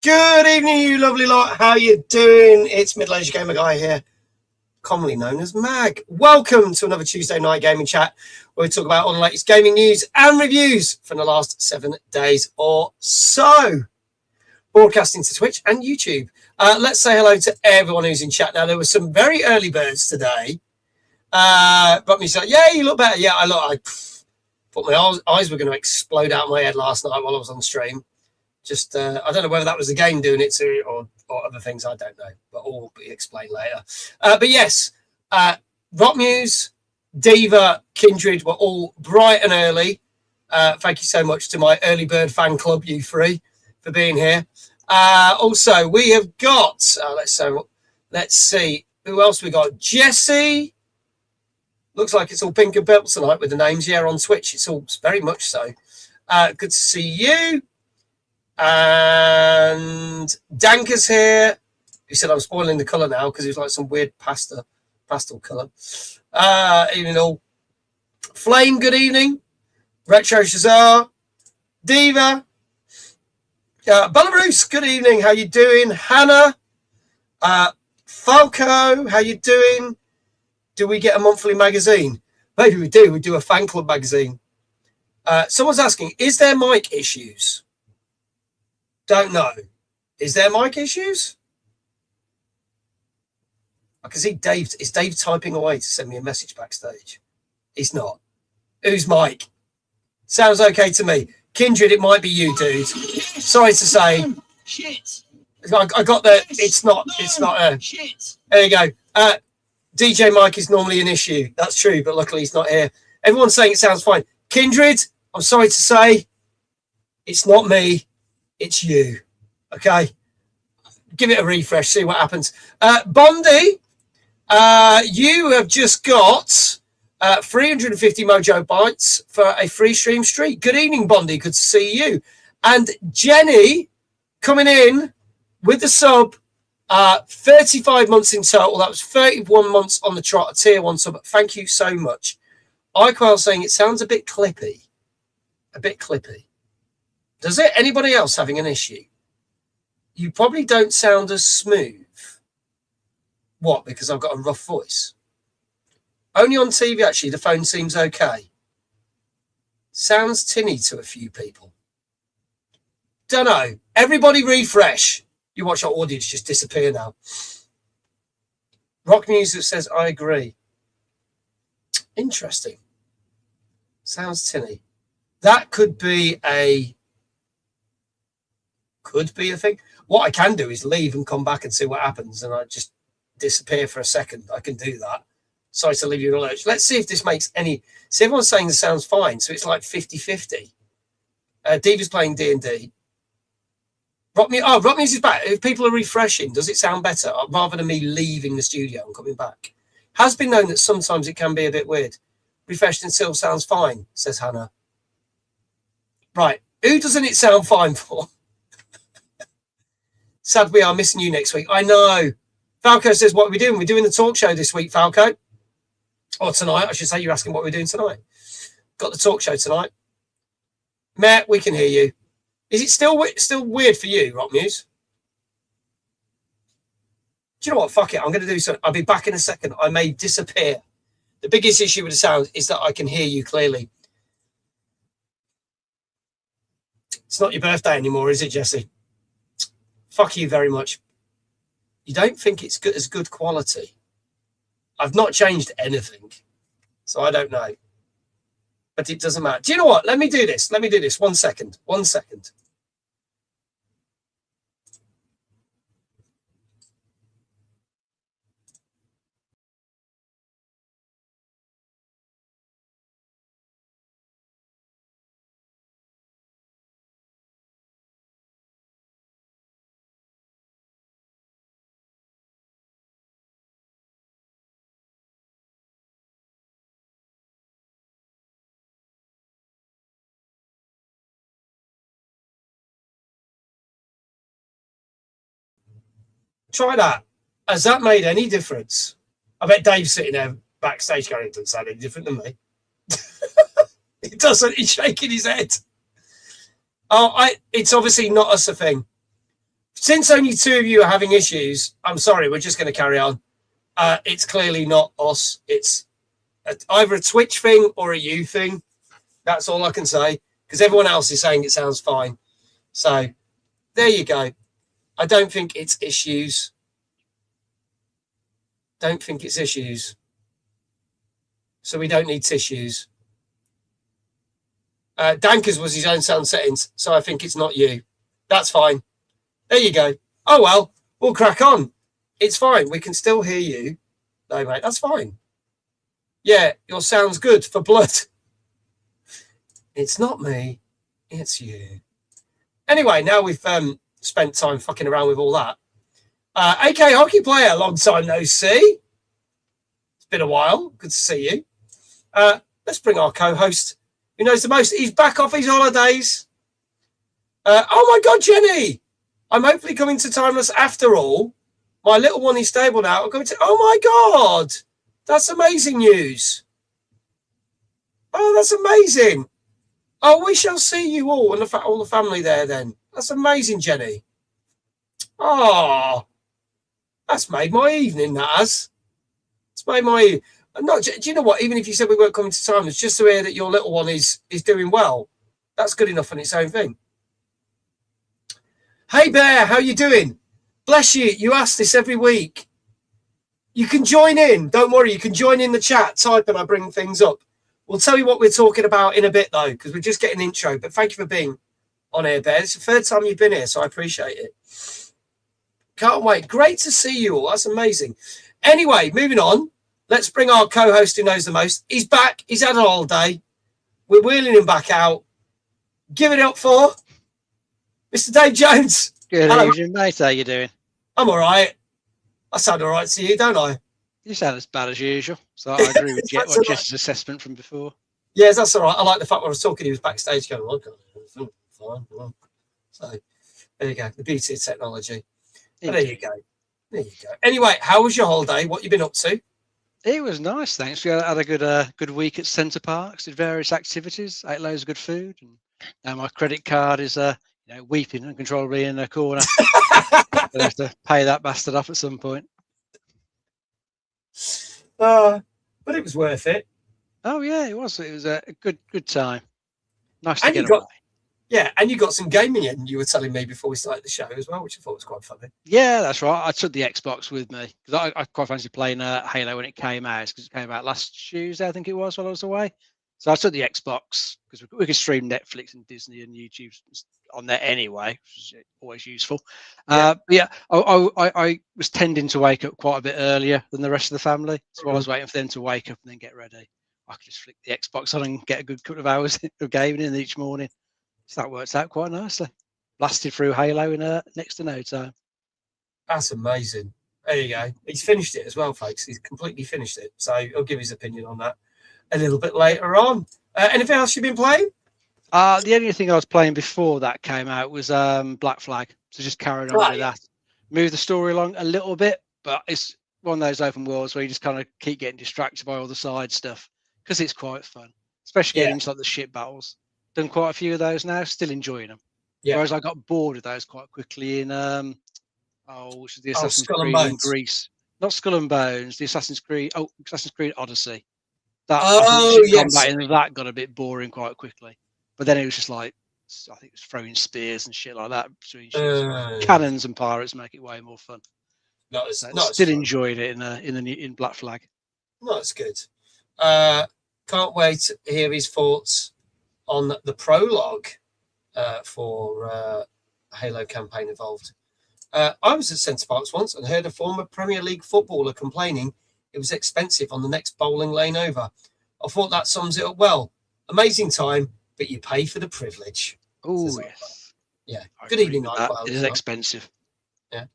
Good evening, you lovely lot. How you doing? It's Middle-Aged Gamer Guy here, commonly known as Mag. Welcome to another Tuesday night gaming chat where we talk about all the latest gaming news and reviews from the last 7 days or so. Broadcasting to Twitch and YouTube. Let's say hello to everyone who's in chat now. There were some very early birds today. But me say, yeah, you look better. Yeah, I thought my eyes were going to explode out of my head last night while I was on stream. Just, I don't know whether that was the game doing it to or other things. I don't know, but all will be explained later. But yes, Rock Muse, Diva, Kindred were all bright and early. Thank you so much to my early bird fan club, you three, for being here. Also, we have got, let's see, who else we got? Jesse. Looks like it's all pink and purple tonight with the names. Yeah, on Twitch, it's all very much so. Good to see you. And Danker's here. He said I'm spoiling the colour now because it was like some weird pastel colour. Evening all. Flame, good evening. Retro Shazar. Diva. Belarus, good evening. How you doing? Hannah. Falco, how you doing? Do we get a monthly magazine? Maybe we do. We do a fan club magazine. Someone's asking, is there mic issues? Don't know. Is there mic issues? I can see Dave. Is Dave typing away to send me a message backstage? He's not. Who's Mike? Sounds okay to me. Kindred, it might be you, dude. Sorry to say. Shit. I got the. It's not. Shit. There you go. DJ Mike is normally an issue. That's true, but luckily he's not here. Everyone's saying it sounds fine. Kindred, I'm sorry to say, it's not me. It's you. Okay? Give it a refresh, see what happens. Bondi, you have just got 350 Mojo Bytes for a free stream streak. Good evening, Bondi. Good to see you. And Jenny coming in with the sub, 35 months in total. That was 31 months on the trot, a tier 1 sub. Thank you so much. iQuell saying it sounds a bit clippy. A bit clippy. Does it? Anybody else having an issue? You probably don't sound as smooth. What? Because I've got a rough voice. Only on TV, actually, the phone seems okay. Sounds tinny to a few people. Don't know. Everybody refresh. You watch our audience just disappear now. Rock Music says, I agree. Interesting. Sounds tinny. That could be a thing. What I can do is leave and come back and see what happens, and I just disappear for a second. I can do that. Sorry to leave you in a lurch. Let's see if this makes any. See, everyone's saying this sounds fine, so it's like 50-50. Diva's playing D&D. Rock Music is back. If people are refreshing, does it sound better rather than me leaving the studio and coming back? Has been known that sometimes it can be a bit weird. Refreshed and still sounds fine, says Hannah. Right. Who doesn't it sound fine for? Sad we are missing you next week. I know. Falco says, what are we doing? We're doing the talk show this week, Falco. Or tonight, I should say. You're asking what we're doing tonight. Got the talk show tonight. Matt, we can hear you. Is it still weird for you, Rock Muse? Do you know what? Fuck it. I'm going to do something. I'll be back in a second. I may disappear. The biggest issue with the sound is that I can hear you clearly. It's not your birthday anymore, is it, Jesse? Fuck you very much. You don't think it's good as good quality? I've not changed anything, so I don't know. But it doesn't matter. Do you know what? Let me do this. 1 second. 1 second. Try that. Has that made any difference? I bet Dave's sitting there backstage going, it doesn't sound any different than me. It doesn't. He's shaking his head. Oh, it's obviously not us a thing. Since only 2 of you are having issues, I'm sorry, we're just going to carry on. It's clearly not us. It's either a Twitch thing or a you thing. That's all I can say, because everyone else is saying it sounds fine. So there you go. I don't think it's issues. Don't think it's issues. So we don't need tissues. Dankers was his own sound settings, so I think it's not you. That's fine. There you go. Oh, well, we'll crack on. It's fine. We can still hear you. No, mate, that's fine. Yeah, your sound's good for blood. It's not me. It's you. Anyway, now we've spent time fucking around with all that. AK Hockey Player, long time no see. It's been a while. Good to see you. Let's bring our co-host, who knows the most. He's back off his holidays. Oh, my God, Jenny. I'm hopefully coming to Timeless after all. My little one is stable now. I'm going to... Oh, my God. That's amazing news. Oh, that's amazing. Oh, we shall see you all and all the family there then. That's amazing, Jenny. Oh, that's made my evening, that has. It's made my evening. Do you know what? Even if you said we weren't coming to Timeless, just to hear that your little one is doing well, that's good enough on its own thing. Hey, Bear, how you doing? Bless you. You ask this every week. You can join in. Don't worry. You can join in the chat. Type and I bring things up. We'll tell you what we're talking about in a bit, though, because we're just getting an intro. But thank you for being on here, Bear. It's the third time you've been here, so I appreciate it. Can't wait. Great to see you all. That's amazing. Anyway, moving on. Let's bring our co-host who knows the most. He's back. He's had a holiday. We're wheeling him back out. Give it up for Mr. Dave Jones. Good evening, mate. How you doing? I'm all right. I sound all right to you, don't I? You sound as bad as usual. So I agree with Jess's assessment from before. Yes, that's all right. I like the fact when I was talking, he was backstage going, fine. So there you go. The beauty of technology. There you go. There you go. Anyway, how was your holiday? What you been up to? It was nice, thanks. We had a good week at Centre Parks. Did various activities. Ate loads of good food. And now my credit card is weeping uncontrollably in a corner. I'll have to pay that bastard off at some point. But it was worth it. Oh yeah, it was. It was a good time. Nice to get away. Yeah, and you got some gaming in, you were telling me before we started the show as well, which I thought was quite funny. Yeah, that's right. I took the Xbox with me because I quite fancy playing Halo when it came out, because it came out last Tuesday, I think it was, while I was away. So I took the Xbox because we could stream Netflix and Disney and YouTube on there anyway, which is always useful. I was tending to wake up quite a bit earlier than the rest of the family. So while I was waiting for them to wake up and then get ready, I could just flick the Xbox on and get a good couple of hours of gaming in each morning. So that works out quite nicely. Blasted through Halo in next to no time. That's amazing. There you go. He's finished it as well, folks. He's completely finished it. So I'll give his opinion on that a little bit later on. Anything else you've been playing? The only thing I was playing before that came out was Black Flag. So just carrying on with that. Move the story along a little bit, but it's one of those open worlds where you just kind of keep getting distracted by all the side stuff because it's quite fun, especially getting into like the ship battles. Done quite a few of those now, still enjoying them. Yeah. Whereas I got bored of those quite quickly in which is the Assassin's Creed in Greece. Not Skull and Bones, the Assassin's Creed Odyssey. Combat in that got a bit boring quite quickly. But then it was just like, I think it was throwing spears and shit like that between ships. Cannons and pirates make it way more fun. Still enjoyed it in Black Flag. No, it's good. Can't wait to hear his thoughts on the prologue for Halo campaign involved. I was at Centre Parks once and heard a former Premier League footballer complaining it was expensive on the next bowling lane over. I thought that sums it up well. Amazing time, but you pay for the privilege. Oh, yes. Yeah. Good evening, Nightwell. It is expensive. Yeah.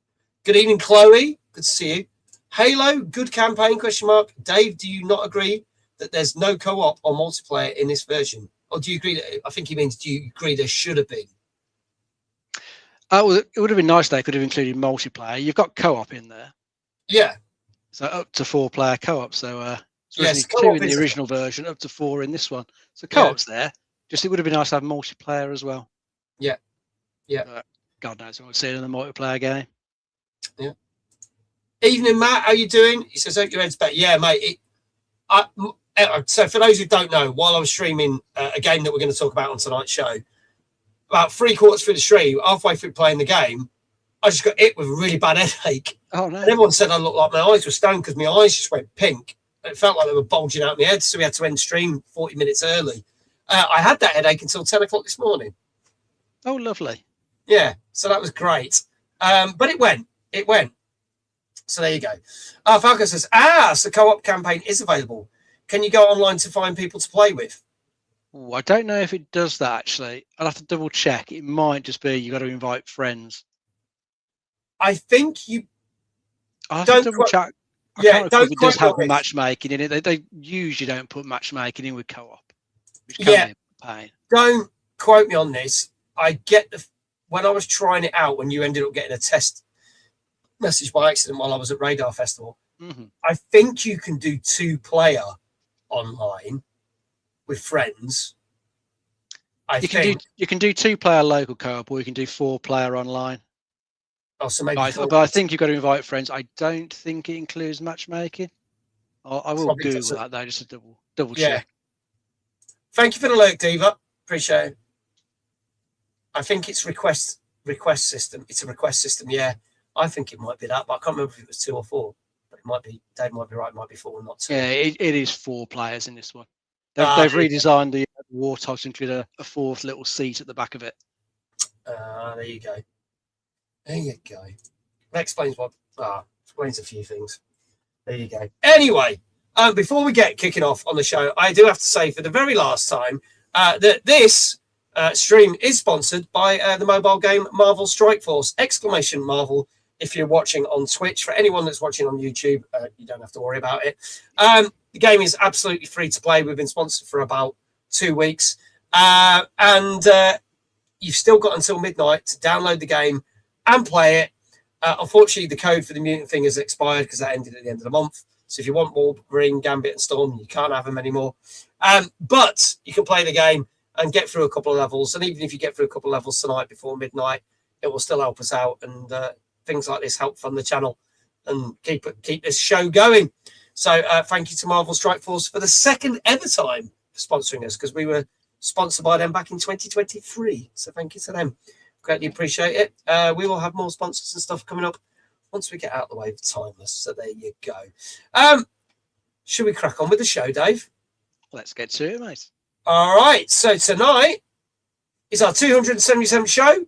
Good evening, Chloe. Good to see you. Halo, good campaign, ? Dave, do you not agree that there's no co-op or multiplayer in this version? Or do you agree that, I think he means, do you agree there should have been? Well, it would have been nice they could have included multiplayer. You've got co-op in there. Yeah. So up to 4-player co-op. So yes, 2 in the original version, up to 4 in this one. So co-op's there. Just it would have been nice to have multiplayer as well. Yeah. Yeah. God knows what we'll see in the multiplayer game. Yeah. Evening, Matt. How you doing? He says, hope your head's better. Yeah, mate. So for those who don't know, while I was streaming a game that we're going to talk about on tonight's show, about 3/4 through the stream, halfway through playing the game, I just got hit with a really bad headache. Oh, no. And everyone said I looked like my eyes were stoned because my eyes just went pink. It felt like they were bulging out my head, so we had to end stream 40 minutes early. I had that headache until 10 o'clock this morning. Oh, lovely. Yeah, so that was great. But it went. So there you go. Falco says, so co-op campaign is available. Can you go online to find people to play with? Ooh, I don't know if it does that, actually. I'll have to double check. It might just be you got to invite friends. I think you... I'll have to double check. Yeah, don't it does have matchmaking in it. They usually don't put matchmaking in with co-op, which can be a pain. Don't quote me on this. I get when I was trying it out, when you ended up getting a test message by accident while I was at Radar Festival, I think you can do 2-player online with friends. You can do 2-player local co-op, or you can do 4-player online. Oh, so maybe but I think you've got to invite friends. I don't think it includes matchmaking. I will Google that though, just to double check. Thank you for the alert, Diva. Appreciate it. I think it's request system. It's a request system. Yeah, I think it might be that, but I can't remember if it was 2 or 4. But it might be. Dave might be right. It might be 4, not 2. Yeah, it is 4 players in this one. They've redesigned the Warthog to include a 4th little seat at the back of it. There you go. There you go. That explains explains a few things. There you go. Anyway, before we get kicking off on the show, I do have to say for the very last time that this stream is sponsored by the mobile game Marvel Strike Force! Marvel. If you're watching on Twitch, for anyone that's watching on YouTube, you don't have to worry about it. The game is absolutely free to play. We've been sponsored for about 2 weeks. And you've still got until midnight to download the game and play it. Unfortunately, the code for the mutant thing has expired because that ended at the end of the month. So if you want Wolverine, Gambit, and Storm, you can't have them anymore. But you can play the game and get through a couple of levels. And even if you get through a couple of levels tonight before midnight, it will still help us out. And things like this help fund the channel and keep this show going. So thank you to Marvel Strike Force for the second ever time for sponsoring us, because we were sponsored by them back in 2023. So thank you to them. Greatly appreciate it. We will have more sponsors and stuff coming up once we get out of the way of Timeless. So there you go. Should we crack on with the show, Dave? Let's get to it, mate. All right. So tonight is our 277th show.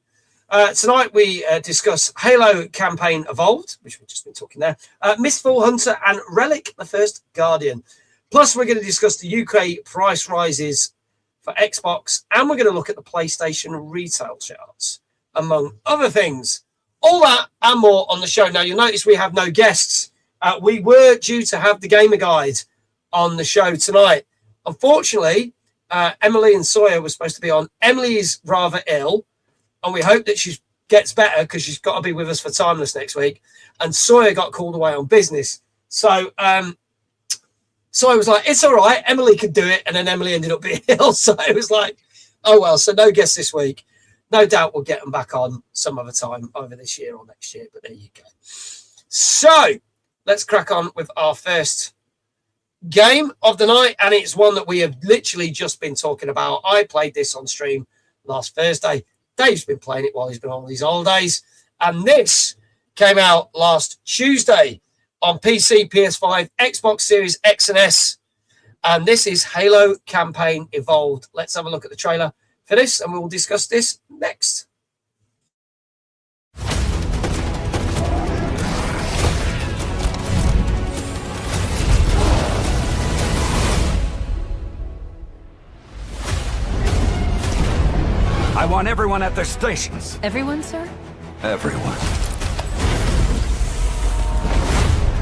Tonight we discuss Halo Campaign Evolved, which we've just been talking there, Mistfall Hunter and Relic, the First Guardian. Plus, we're going to discuss the UK price rises for Xbox, and we're going to look at the PlayStation retail charts, among other things. All that and more on the show. Now, you'll notice we have no guests. We were due to have the Gamer Guide on the show tonight. Unfortunately, Emily and Sawyer were supposed to be on. Emily is rather ill, and we hope that she gets better because she's got to be with us for Timeless next week. And Sawyer got called away on business. So I was like, it's all right. Emily could do it. And then Emily ended up being ill. So it was like, oh, well, so no guests this week. No doubt we'll get them back on some other time over this year or next year. But there you go. So let's crack on with our first game of the night. And it's one that we have literally just been talking about. I played this on stream last Thursday. Dave's been playing it while he's been on these holidays. And this came out last Tuesday on PC, PS5, Xbox Series X and S. And this is Halo Campaign Evolved. Let's have a look at the trailer for this, and we will discuss this next. I want everyone at their stations. Everyone, sir? Everyone.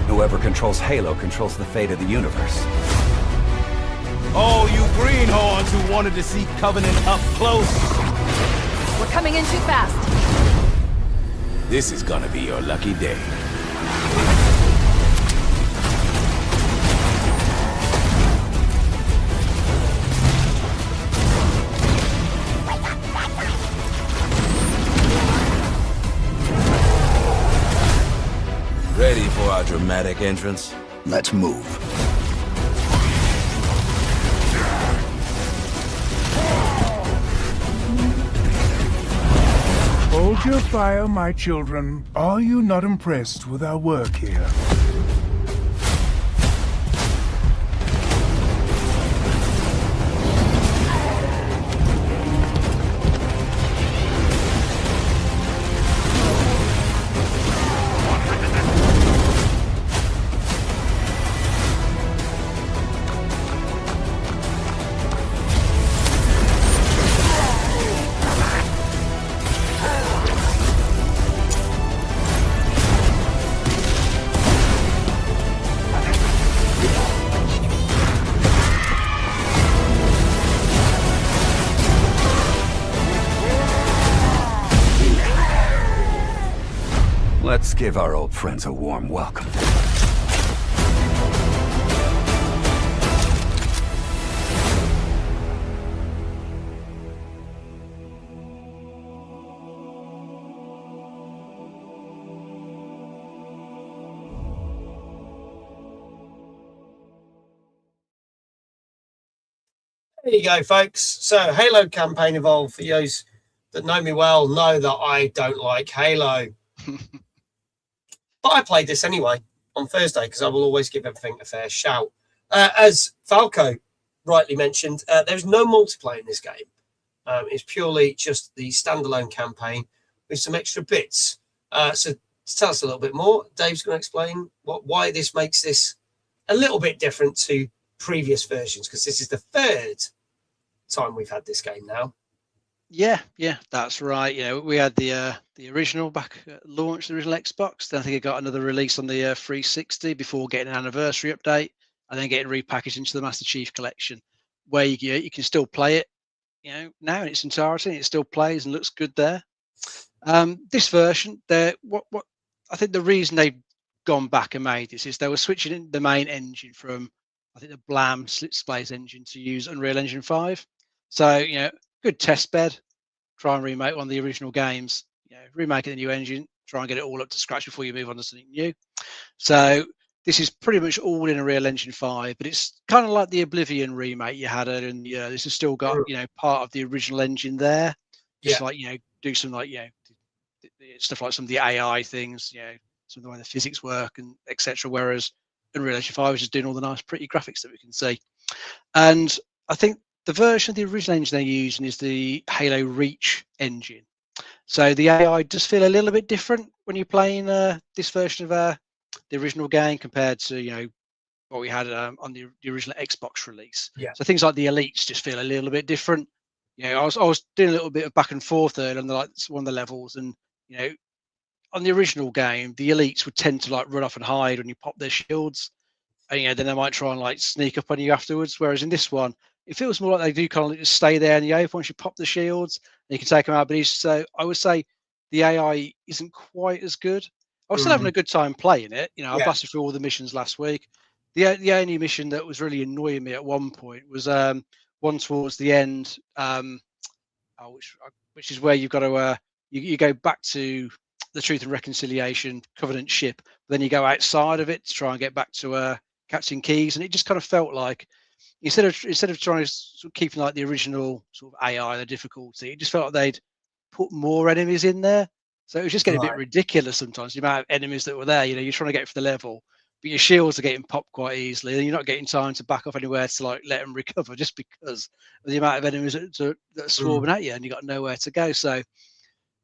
Whoever controls Halo controls the fate of the universe. Oh, you greenhorns who wanted to see Covenant up close. We're coming in too fast. This is gonna be your lucky day. our dramatic entrance? Let's move. Hold your fire, my children. Are you not impressed with our work here? Let's give our old friends a warm welcome. There you go, folks. So Halo campaign evolved. For those that know me well know that I don't like Halo. But I played this anyway on Thursday because I will always give everything a fair shout. As Falco rightly mentioned, there's no multiplayer in this game. It's purely just the standalone campaign with some extra bits. So to tell us a little bit more, Dave's going to explain why this makes this a little bit different to previous versions, because this is the third time we've had this game now. Yeah, that's right. We had the original back at launch, the original Xbox. Then I think it got another release on the 360 before getting an anniversary update, and then getting repackaged into the Master Chief Collection, where you can still play it, now in its entirety. It still plays and looks good there. This version, what I think the reason they've gone back and made this is they were switching in the main engine from, I think, the Blam Slip Space engine to use Unreal Engine 5. So good test bed. Try and remake one of the original games. Remake it in the new engine. Try and get it all up to scratch before you move on to something new. So this is pretty much all in Unreal Engine 5, but it's kind of like the Oblivion remake you had earlier in the year. This has still got part of the original engine there. Just do some stuff like some of the AI things. Some of the way the physics work and etc. Whereas Unreal Engine 5 is just doing all the nice, pretty graphics that we can see. And I think the version of the original engine they're using is the Halo Reach engine. So the AI does feel a little bit different when you're playing this version of the original game compared to what we had on the original Xbox release. Yeah. So things like the elites just feel a little bit different. I was doing a little bit of back and forth there on one of the levels, and on the original game, the elites would tend to run off and hide when you pop their shields, and then they might try and sneak up on you afterwards. Whereas in this one, it feels more like they do kind of just stay there in the open once you pop the shields, and you can take them out. But so I would say the AI isn't quite as good. I was still having a good time playing it. I blasted through all the missions last week. The only mission that was really annoying me at one point was one towards the end, which is where you've got to you go back to the Truth and Reconciliation Covenant ship, but then you go outside of it to try and get back to Captain Keyes, and it just kind of felt like instead of trying to sort of keeping the original sort of AI, the difficulty, it just felt like they'd put more enemies in there. So it was just getting a bit ridiculous sometimes, the amount of enemies that were there. You're trying to get for the level, but your shields are getting popped quite easily, and you're not getting time to back off anywhere to let them recover, just because of the amount of enemies that are swarming at you, and you got nowhere to go. So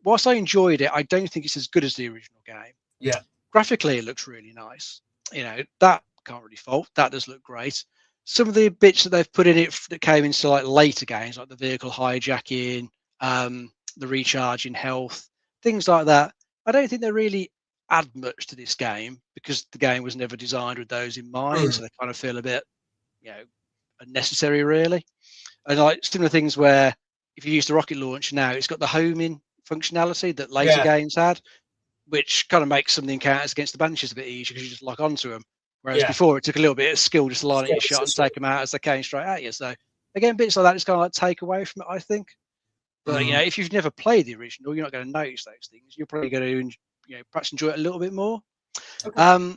whilst I enjoyed it, I don't think it's as good as the original game. Yeah. Graphically, it looks really nice. That can't really fault. That does look great. Some of the bits that they've put in it that came into later games, like the vehicle hijacking, the recharging health, things like that, I don't think they really add much to this game because the game was never designed with those in mind. So they kind of feel a bit, unnecessary, really. And similar things where if you use the rocket launch now, it's got the homing functionality that later games had, which kind of makes some of the encounters against the Banshees a bit easier because you just lock onto them. Whereas before it took a little bit of skill just to line up your shot and take them out as they came straight at you. So again, bits like that just kind of take away from it, I think. But if you've never played the original, you're not going to notice those things. You're probably going to perhaps enjoy it a little bit more. Okay.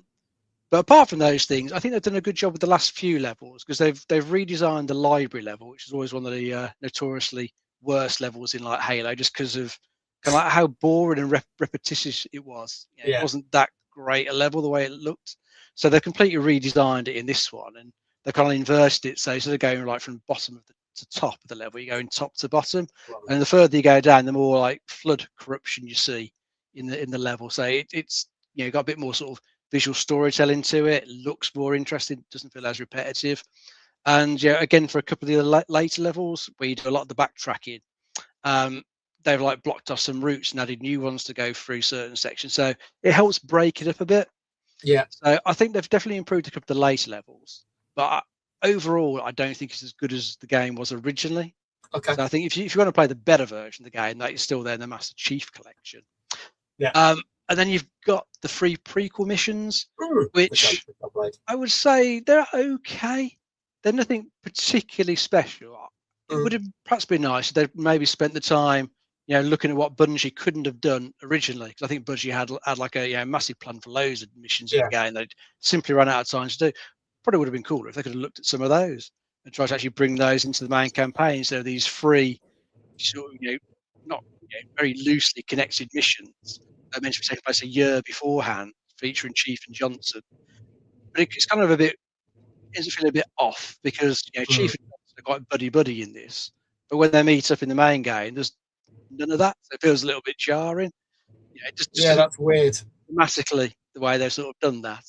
But apart from those things, I think they've done a good job with the last few levels because they've redesigned the library level, which is always one of the notoriously worst levels in like Halo, just because of kind of like how boring and repetitious it was. It wasn't that great a level the way it looked. So they've completely redesigned it in this one, and they kind of inversed it. So instead of going like from bottom of to top of the level, you're going top to bottom, and the further you go down, the more like flood corruption you see in the level. So it's got a bit more sort of visual storytelling to it. Looks more interesting, doesn't feel as repetitive. And again, for a couple of the later levels where you do a lot of the backtracking, they've like blocked off some routes and added new ones to go through certain sections, so it helps break it up a bit. So I think they've definitely improved a couple of the later levels, but overall I don't think it's as good as the game was originally. So I think if you want to play the better version of the game, that is still there in the Master Chief Collection. And then you've got the free prequel missions, which I would say they're okay. They're nothing particularly special. It would have perhaps been nice if they'd maybe spent the time, looking at what Bungie couldn't have done originally. Because I think Bungie had like a massive plan for loads of missions in the game. They'd simply run out of time to do. Probably would have been cooler if they could have looked at some of those and tried to actually bring those into the main campaign. So these free, sort of, not very loosely connected missions that meant to be taking place a year beforehand, featuring Chief and Johnson. But it's kind of ends up feeling a bit off because Chief and Johnson are quite buddy in this, but when they meet up in the main game, there's none of that. So it feels a little bit jarring. That's weird. Dramatically, the way they've sort of done that.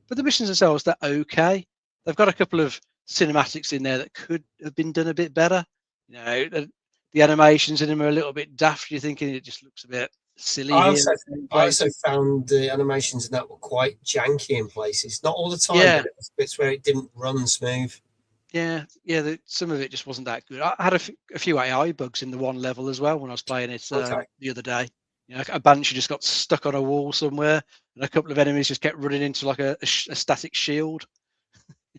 But the missions themselves, they're okay. They've got a couple of cinematics in there that could have been done a bit better. The animations in them are a little bit daft. You're thinking it just looks a bit silly. I also found the animations in that were quite janky in places. Not all the time, but it was bits where it didn't run smooth. Some of it just wasn't that good. I had a few AI bugs in the one level as well when I was playing it the other day. A Banshee just got stuck on a wall somewhere, and a couple of enemies just kept running into like a static shield.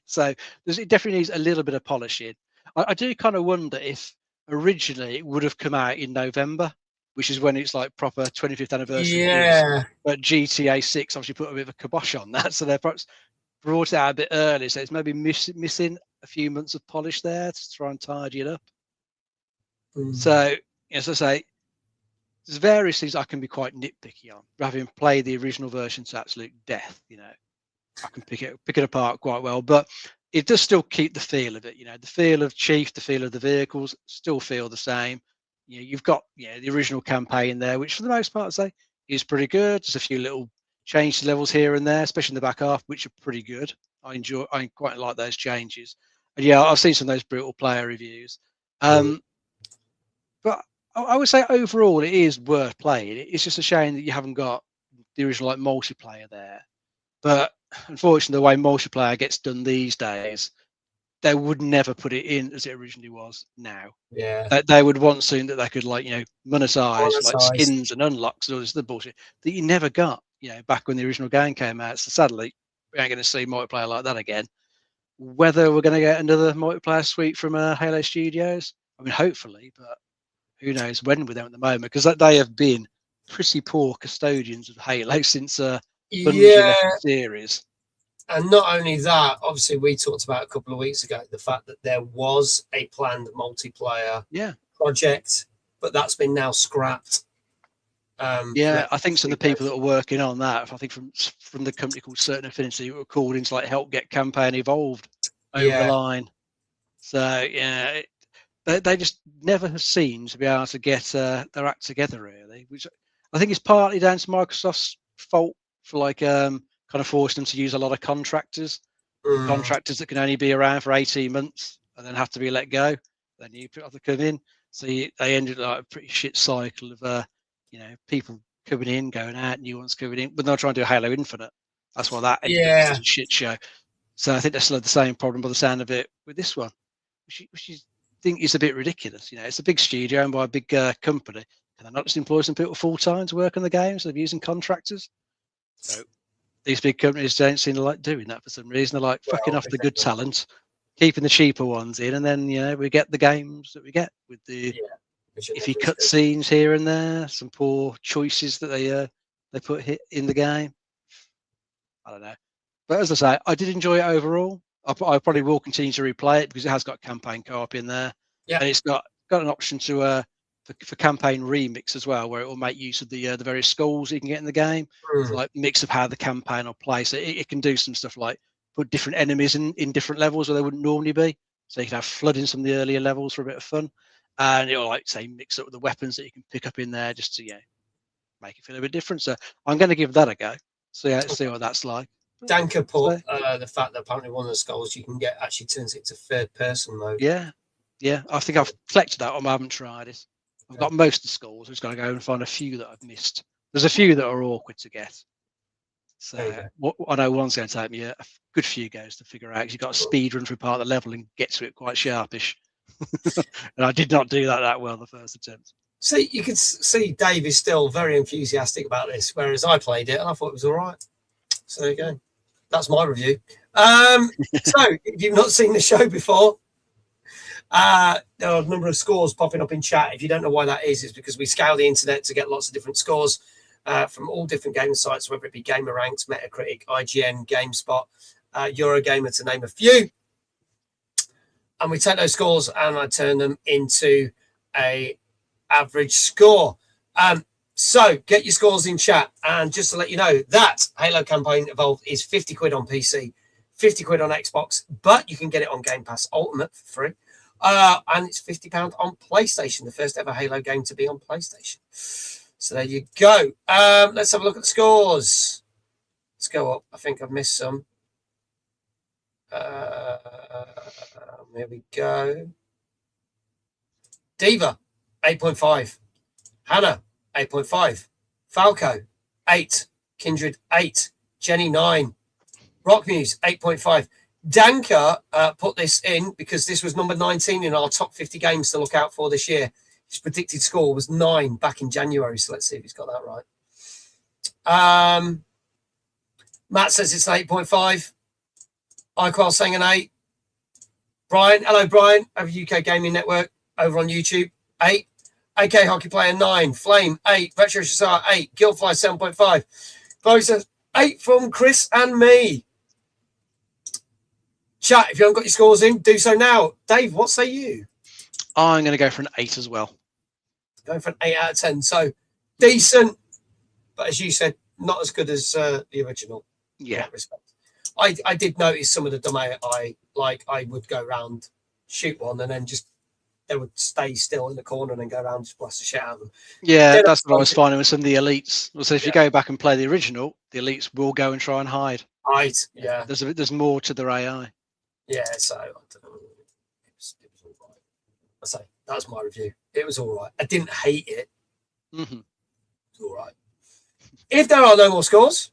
So it definitely needs a little bit of polishing. I do kind of wonder if originally it would have come out in November, which is when it's like proper 25th anniversary. But GTA 6 obviously put a bit of a kibosh on that, so they're perhaps brought it out a bit early. So it's maybe missing a few months of polish there to try and tidy it up. So, as I say, there's various things I can be quite nitpicky on. Having played the original version to absolute death, I can pick it apart quite well. But it does still keep the feel of it. The feel of Chief, the feel of the vehicles still feel the same. You've got the original campaign there, which for the most part, I'd say, is pretty good. There's a few little change to levels here and there, especially in the back half, which are pretty good. I quite like those changes. And I've seen some of those brutal player reviews. But I would say overall it is worth playing. It's just a shame that you haven't got the original multiplayer there. But unfortunately, the way multiplayer gets done these days, they would never put it in as it originally was now. They would want soon that they could monetize like skins and unlocks and all this other bullshit that you never got, back when the original game came out. So sadly, we ain't going to see multiplayer like that again. Whether we're going to get another multiplayer suite from Halo Studios, I mean, hopefully, but who knows when with them at the moment, because they have been pretty poor custodians of Halo since Bungie left the series. And not only that, obviously we talked about a couple of weeks ago the fact that there was a planned multiplayer project, but that's been now scrapped. I think some of the people that are working on that, I think from the company called Certain Affinity, were called in to help get campaign evolved over the line. So they just never have seemed to be able to get their act together really, which I think is partly down to Microsoft's fault for kind of forcing them to use a lot of contractors that can only be around for 18 months and then have to be let go. Then you have to come in. So they ended like a pretty shit cycle of people coming in, going out, new ones coming in, but they're trying to do Halo Infinite. That's why that ended up as a shit show. So I think they still had the same problem by the sound of it with this one, which is, I think is a bit ridiculous. It's a big studio owned by a big company. Can they not just employ some people full time to work on the games? They're using contractors. So these big companies don't seem to like doing that for some reason. They're like fucking off the good talent, keeping the cheaper ones in, and then we get the games that we get with the iffy cutscenes here and there, some poor choices that they put in the game. I don't know, But as I say, I did enjoy it overall. I probably will continue to replay it because it has got campaign co-op in there. Yeah. And it's got an option to for campaign remix as well, where it will make use of the various skulls you can get in the game. So like mix of how the campaign will play. So it can do some stuff like put different enemies in different levels where they wouldn't normally be. So you can have flood in some of the earlier levels for a bit of fun. And it'll like say mix up with the weapons that you can pick up in there just to make it feel a bit different. So I'm going to give that a go. So see what that's like. Danker put the fact that apparently one of the skulls you can get actually turns it to third person mode. Yeah. I think I've collected that one. I haven't tried it. I've got most of the skulls. I'm just going to go and find a few that I've missed. There's a few that are awkward to get. So I know one's going to take me a good few goes to figure out. You've got to speed run through part of the level and get to it quite sharpish. And I did not do that well the first attempt. See, you can see Dave is still very enthusiastic about this, whereas I played it and I thought it was all right. So there you go. That's my review. So if you've not seen the show before, there are a number of scores popping up in chat. If you don't know why that is, it's because we scour the internet to get lots of different scores from all different gaming sites, whether it be GamerRanks, Metacritic, IGN, GameSpot, Eurogamer, to name a few. And we take those scores and I turn them into a average score. So get your scores in chat. And just to let you know, that Halo Campaign Evolved is 50 quid on PC, 50 quid on Xbox, but you can get it on Game Pass Ultimate for free. And it's £50 on PlayStation, the first ever Halo game to be on PlayStation. So there you go. Let's have a look at the scores. Let's go up. I think I've missed some. There we go. Diva, 8.5. Hannah, 8.5. Falco, 8. Kindred, 8. Jenny, 9. Rockmuse, 8.5. Danker put this in because this was number 19 in our top 50 games to look out for this year. His predicted score was 9 back in January. So let's see if he's got that right. Matt says it's an 8.5. Iqual saying an 8. Brian, hello Brian, over UK Gaming Network, over on YouTube, 8. AK Hockey Player, 9. Flame, 8. Retro Shazar, 8. Guildfly, 7.5. Chloe says 8 from Chris and me. Chat, if you haven't got your scores in, do so now. Dave, what say you? I'm going to go for an 8 as well. Going for an 8 out of 10. So decent, but as you said, not as good as the original. Yeah. In that respect. I did notice some of the domain I would go around, shoot one, and then just they would stay still in the corner and then go around and just blast the shit out of them. Yeah, Then that's what I was finding with some of the elites. So if you Yeah. go back and play the original, the elites will go and try and hide. Right, yeah. There's more to their AI. Yeah, so I don't know. It was all right. I say that's my review. It was all right. I didn't hate it. Mm-hmm. It was all right. If there are no more scores,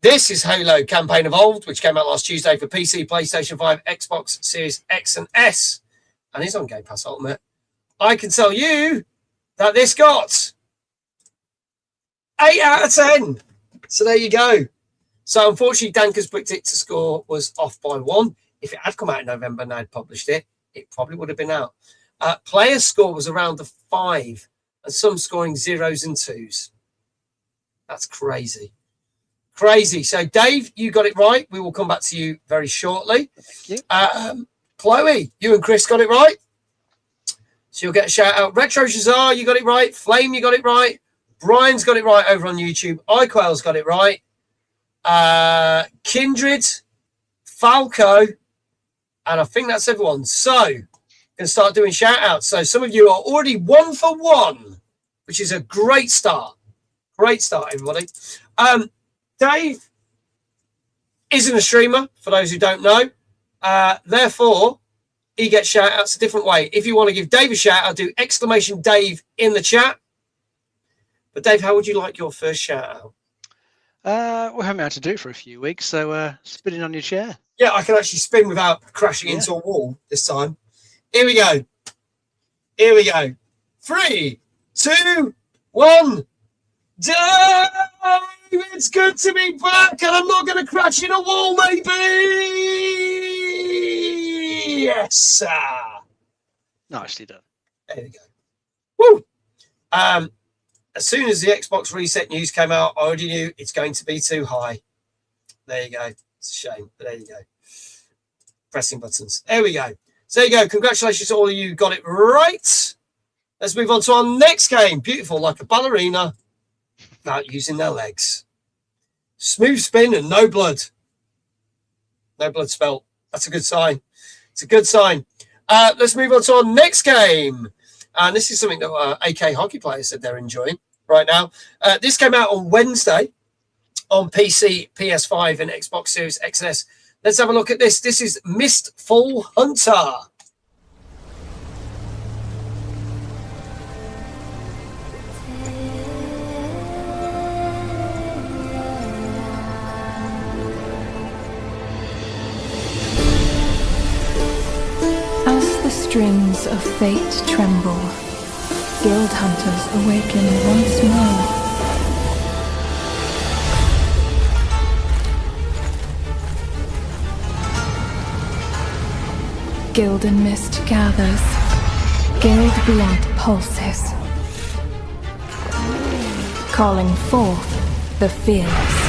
this is Halo Campaign Evolved, which came out last Tuesday for PC, PlayStation 5, Xbox Series X and S, and is on Game Pass Ultimate. I can tell you that this got 8 out of 10. So there you go. So unfortunately, Danker's predicted score was off by 1. If it had come out in November and I'd published it, it probably would have been out. Player score was around the 5, and some scoring 0s and 2s. That's crazy. Crazy. So, Dave, you got it right. We will come back to you very shortly. Thank you. Chloe, you and Chris got it right. So you'll get a shout out. Retro Shazar, you got it right. Flame, you got it right. Brian's got it right over on YouTube. Iquell's got it right. Kindred, Falco, and I think that's everyone. So, going to start doing shout outs. So, some of you are already 1 for 1, which is a great start. Great start, everybody. Dave isn't a streamer, for those who don't know. Therefore, he gets shout outs a different way. If you want to give Dave a shout out, do exclamation Dave in the chat. But Dave, how would you like your first shout out? We haven't had to do it for a few weeks, so spinning on your chair. Yeah, I can actually spin without crashing into a wall this time. Here we go. Here we go. 3, 2, 1. Dave, it's good to be back, and I'm not going to crash in a wall, maybe. Yes, sir. Nicely done. There we go. Woo. As soon as the Xbox reset news came out, I already knew it's going to be too high. There you go. It's a shame, but there you go. Pressing buttons. There we go. So there you go. Congratulations to all of you who got it right. Let's move on to our next game. Beautiful, like a ballerina without using their legs. Smooth spin and no blood. No blood spelt. That's a good sign. It's a good sign. Let's move on to our next game. And this is something that AK Hockey Players said they're enjoying right now. This came out on Wednesday on PC, PS5, and Xbox Series X and S. Let's have a look at this. This is Mistfall Hunter. As the strings of fate tremble, guild hunters awaken once more. Gilden mist gathers, guild blood pulses, calling forth the fearless.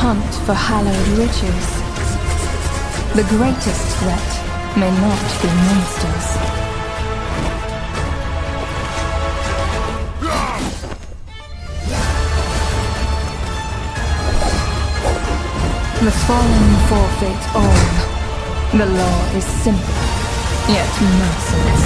Hunt for hallowed riches. The greatest threat may not be monsters. The fallen forfeit all. The law is simple, yet merciless.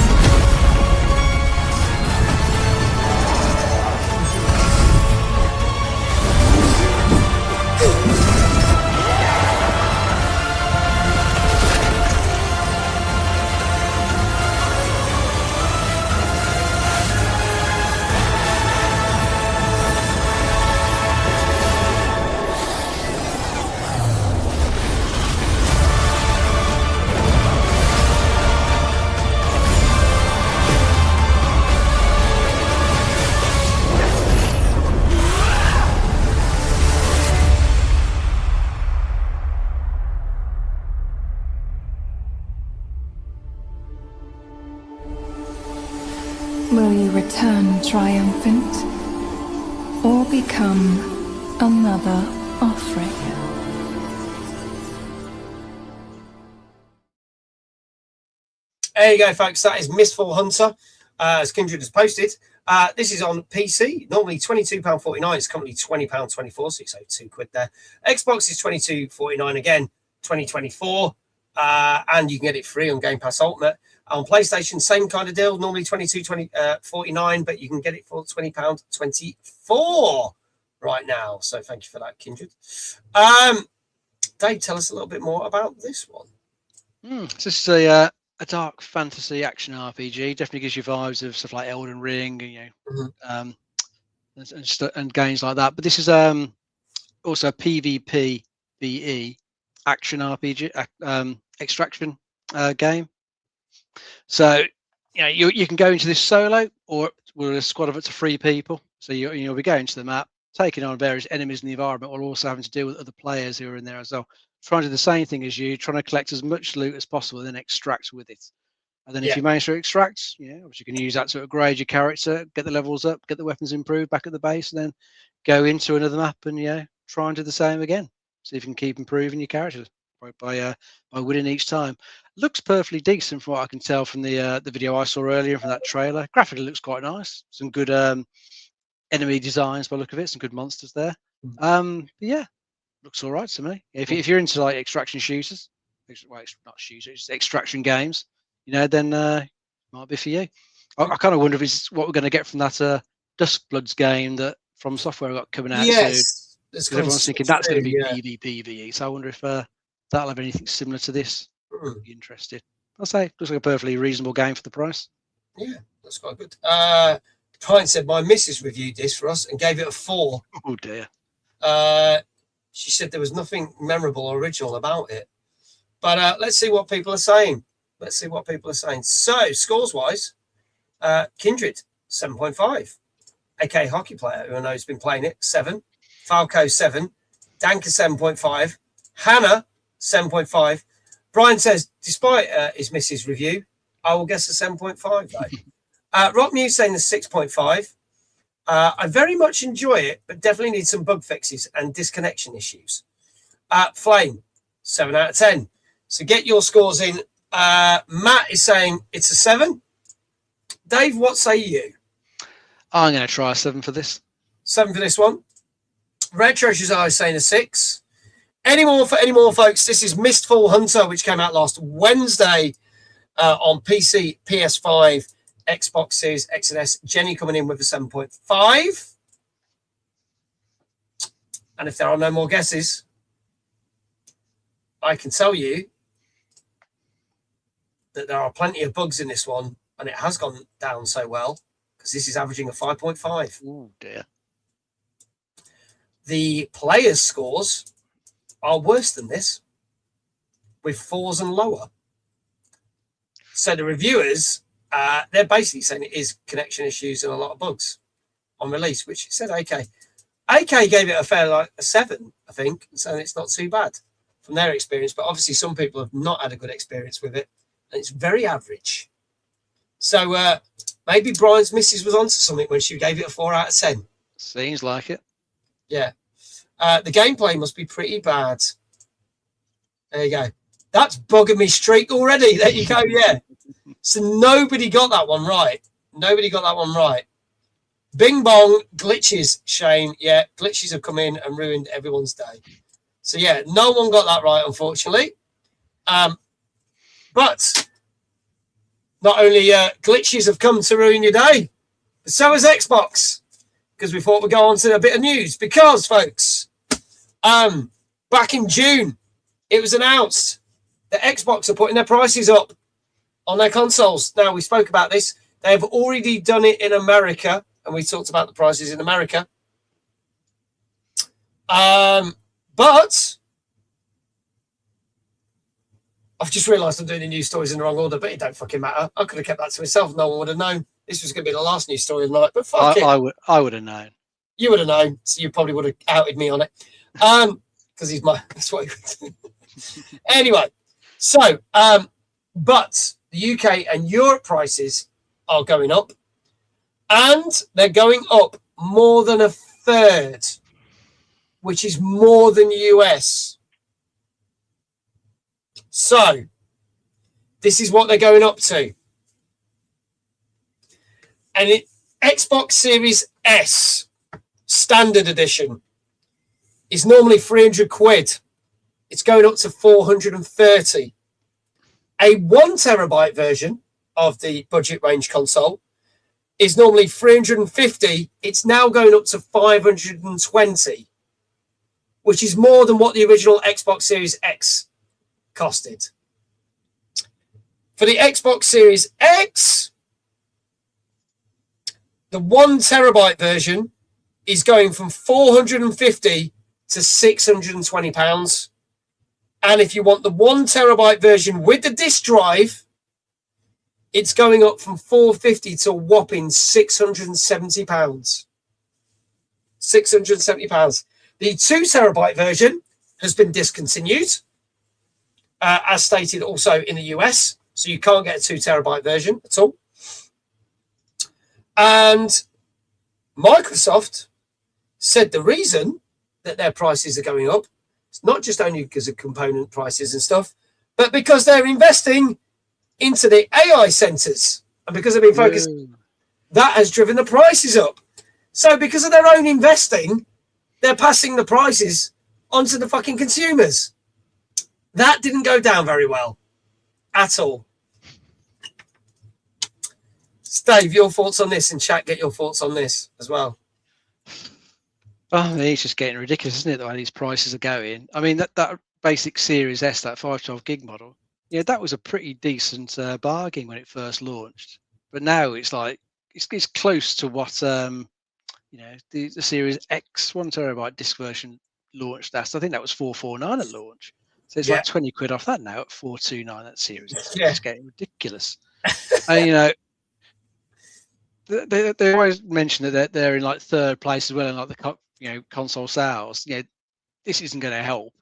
Will you return triumphant, or become another offering? There you go, folks. That is Mistfall Hunter, as Kindred has posted. This is on PC, normally £22.49. It's currently £20.24, so you save £2 there. Xbox is £22.49 again, 2024, and you can get it free on Game Pass Ultimate. On PlayStation, same kind of deal, normally £22.49, but you can get it for £20.24 right now. So thank you for that, Kindred. Dave, tell us a little bit more about this one. This is a dark fantasy action RPG. Definitely gives you vibes of stuff like Elden Ring, and and games like that. But this is also a PvPvE action RPG extraction game. So you can go into this solo, or with a squad of up to 3 people. So you'll be going to the map, taking on various enemies in the environment, while also having to deal with other players who are in there as well, trying to do the same thing as you, trying to collect as much loot as possible, and then extract with it. And then if you manage to extract, obviously you can use that to upgrade your character, get the levels up, get the weapons improved back at the base, and then go into another map and try and do the same again. See if you can keep improving your character by winning each time. Looks perfectly decent from what I can tell from the video I saw earlier, from that trailer. Graphically looks quite nice. Some good enemy designs by the look of it. Some good monsters there. Looks all right to me. If you're into like extraction shooters, well, it's not shooters, it's extraction games, then might be for you. I kind of wonder if it's what we're going to get from that Duskbloods game that From Software got coming out soon. Because everyone's thinking that's going to be PvPvE. So I wonder if that'll have anything similar to this. Be interested. I'll say looks like a perfectly reasonable game for the price. Yeah, that's quite good. Pine said my missus reviewed this for us and gave it a 4. Oh dear. She said there was nothing memorable or original about it. But let's see what people are saying. So, scores-wise, Kindred, 7.5. AK Hockey Player, who I know has been playing it, 7. Falco, 7. Danker, 7.5. Hannah, 7.5. Brian says, despite his missus review, I will guess a 7.5 though. Rock Muse saying the 6.5. I very much enjoy it, but definitely need some bug fixes and disconnection issues. Flame, 7 out of 10. So get your scores in. Matt is saying it's a 7. Dave, what say you? I'm going to try a 7 for this. 7 for this one. Red Treasure's Eye saying a 6. Any more, folks? This is Mistfall Hunter, which came out last Wednesday on PC, PS5, Xbox Series X and S. Jenny coming in with a 7.5. And if there are no more guesses, I can tell you that there are plenty of bugs in this one, and it has gone down so well because this is averaging a 5.5. Oh dear. The players' scores are worse than this, with 4s and lower. So the reviewers, they're basically saying it is connection issues and a lot of bugs on release, which said AK. AK gave it a 7, I think, so it's not too bad from their experience. But obviously, some people have not had a good experience with it, and it's very average. So maybe Brian's missus was onto something when she gave it a 4 out of 10. Seems like it. Yeah. The gameplay must be pretty bad. There you go. That's bugging me straight already. There you go. Yeah. So nobody got that one right. Nobody got that one right. Bing bong, glitches, Shane. Yeah, glitches have come in and ruined everyone's day. So yeah, no one got that right, unfortunately. But not only glitches have come to ruin your day, but so has Xbox. Because we thought we'd go on to a bit of news. Because, folks, back in June, it was announced that Xbox are putting their prices up on their consoles. Now, we spoke about this. They have already done it in America, and we talked about the prices in America. But I've just realised I'm doing the news stories in the wrong order, but it don't fucking matter. I could have kept that to myself. No one would have known. This was going to be the last news story of the night, but fuck it. I would have known. You would have known, so you probably would have outed me on it. Because he's my... That's what he would do. Anyway, so, but the UK and Europe prices are going up, and they're going up more than a third, which is more than US. So, this is what they're going up to. And Xbox Series S Standard Edition is normally 300 quid. It's going up to 430. A 1 terabyte version of the budget range console is normally 350. It's now going up to 520, which is more than what the original Xbox Series X costed. For the Xbox Series X, the 1 terabyte version is going from 450 to 620 pounds. And if you want the 1 terabyte version with the disk drive, it's going up from 450 to a whopping 670 pounds. 670 pounds. The 2 terabyte version has been discontinued, as stated also in the US. So you can't get a 2 terabyte version at all. And Microsoft said the reason that their prices are going up, it's not just only because of component prices and stuff, but because they're investing into the AI centers. And because they've been focused, that has driven the prices up. So because of their own investing, they're passing the prices onto the fucking consumers. That didn't go down very well at all. Dave, your thoughts on this, and chat, get your thoughts on this as well. Oh, it's just getting ridiculous, isn't it, the way these prices are going? I mean, that basic Series S, that 512 gig model, yeah, that was a pretty decent bargain when it first launched. But now it's like, it's close to what, the Series X 1 terabyte disk version launched at. I think that was 449 at launch. So it's like 20 quid off that now at 429 that Series X. It's getting ridiculous. And, they always mention that they're in like third place as well in like the console sales. This isn't going to help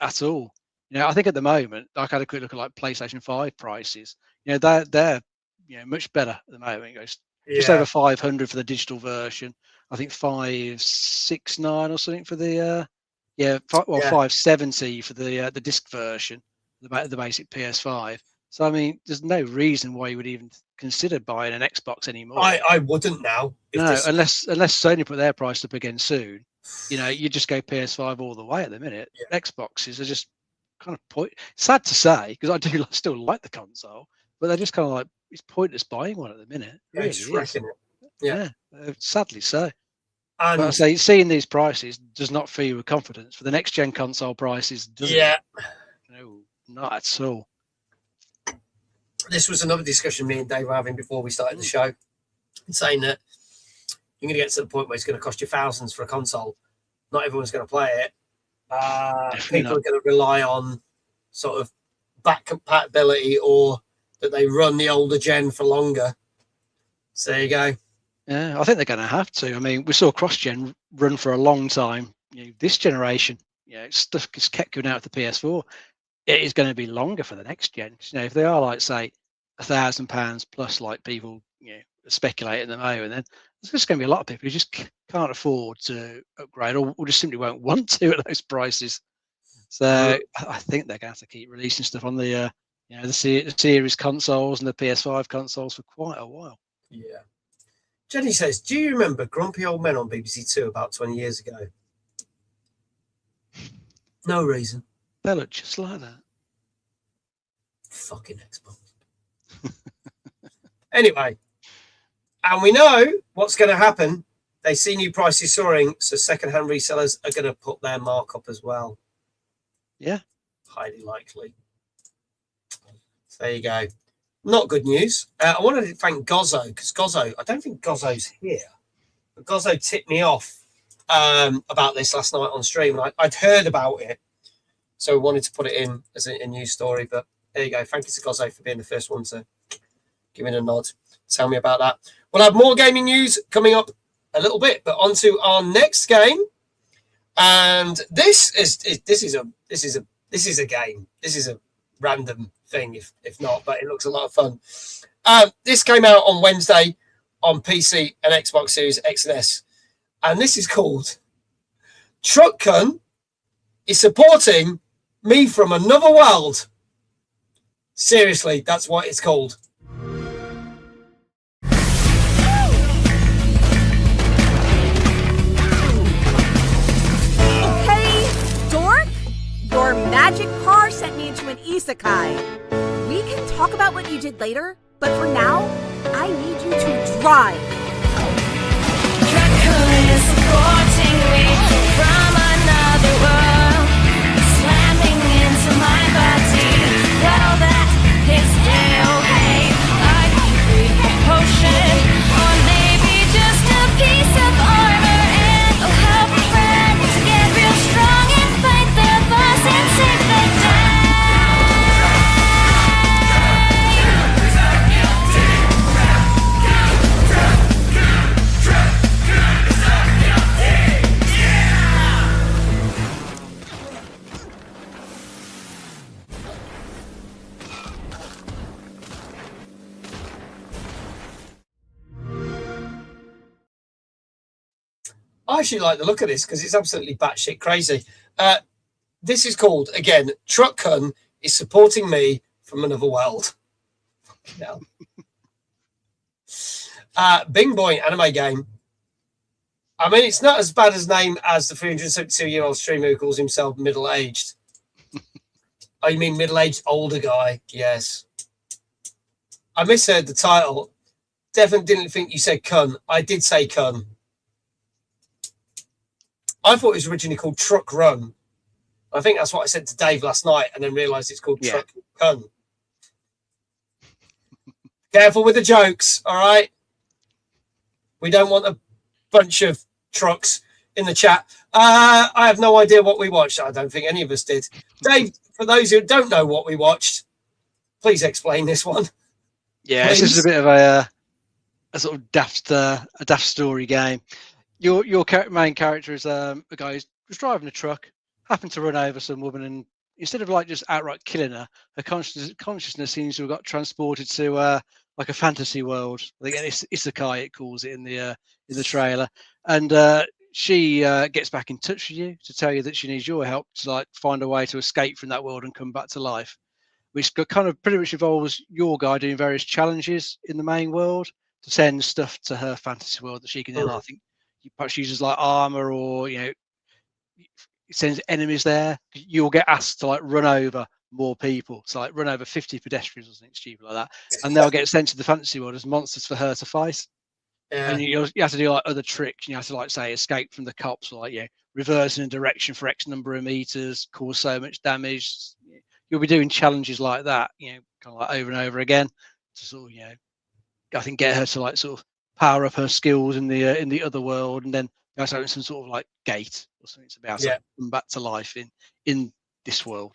at all. I think at the moment, like I had a quick look at like PlayStation 5 prices. They're much better at the moment. It goes just over 500 for the digital version. I think 569 or something for the 570 for the disc version, the basic PS5. So I mean, there's no reason why you would even consider buying an Xbox anymore. I wouldn't now. Unless Sony put their price up again soon. You just go PS5 all the way at the minute. Yeah. Xboxes are just kind of sad to say, because I do still like the console, but they're just kind of like, it's pointless buying one at the minute. Yeah, really it's wrecking it. Yeah, sadly so. And but I say, seeing these prices does not fill you with confidence for the next gen console prices. Does it? No, not at all. This was another discussion me and Dave were having before we started the show, saying that you're going to get to the point where it's going to cost you thousands for a console. Not everyone's going to play it. People are going to rely on sort of back compatibility, or that they run the older gen for longer. So there you go. Yeah, I think they're going to have to. I mean, we saw cross-gen run for a long time. This generation, stuff is kept going out of the PS4. It is going to be longer for the next gen. If they are like, say, £1,000 plus, like people speculate at the moment, then there's just going to be a lot of people who just can't afford to upgrade, or just simply won't want to at those prices. So I think they're going to have to keep releasing stuff on the series consoles and the PS5 consoles for quite a while. Yeah. Jenny says, do you remember Grumpy Old Men on BBC Two about 20 years ago? No reason. They look just like that. Fucking Xbox. Anyway, and we know what's going to happen. They see new prices soaring, so second-hand resellers are going to put their markup as well. Yeah. Highly likely. So there you go. Not good news. I wanted to thank Gozzo, because Gozzo, I don't think Gozzo's here, but Gozzo tipped me off about this last night on stream, and I'd heard about it, so we wanted to put it in as a news story. But there you go. Thank you to Gozzo for being the first one to give me a nod. Tell me about that. We'll have more gaming news coming up a little bit, but on to our next game. And this is a game. This is a random thing, if not, but it looks a lot of fun. This came out on Wednesday on PC and Xbox Series X and S, and this is called Truckcun is supporting me from another world. Seriously, that's what it's called. Your magic car sent me into an isekai. We can talk about what you did later, but for now, I need you to drive. Truckcun is supporting me from another world, slamming into my body. Well, that is okay. I can breathe a potion, or maybe just a piece of armor, and I'll help a friend to get real strong and fight the boss and save the day. I actually like the look of this because it's absolutely batshit crazy. This is called, again, Truckcun is supporting me from another world. No. Bing Boy anime game. I mean, it's not as bad as name as the 372-year-old streamer who calls himself middle-aged. Oh, you mean middle-aged older guy? Yes. I misheard the title. Definitely didn't think you said cun. I did say cun. I thought it was originally called Truck Run. I think that's what I said to Dave last night, and then realised it's called Truck Run. Careful with the jokes, all right? We don't want a bunch of trucks in the chat. I have no idea what we watched. I don't think any of us did. Dave, for those who don't know what we watched, please explain this one. Yeah, this is a bit of a a sort of daft story game. Your main character is a guy who's driving a truck, happened to run over some woman, and instead of like just outright killing her, her consciousness seems to have got transported to like a fantasy world. I think it's isekai, it calls it in the trailer, and she gets back in touch with you to tell you that she needs your help to like find a way to escape from that world and come back to life, which kind of pretty much involves your guy doing various challenges in the main world to send stuff to her fantasy world that she can then, I think, perhaps uses like armor, or sends enemies there. You'll get asked to like run over more people, so like run over 50 pedestrians or something stupid like that, and they'll get sent to the fantasy world as monsters for her to fight. Yeah. And you have to do like other tricks. You have to like say escape from the cops, or like reverse in a direction for X number of meters, cause so much damage. You'll be doing challenges like that, kind of like over and over again to sort of I think get her to like sort of power up her skills in the other world, and then there's some sort of like gate or something to be able to come back to life in this world.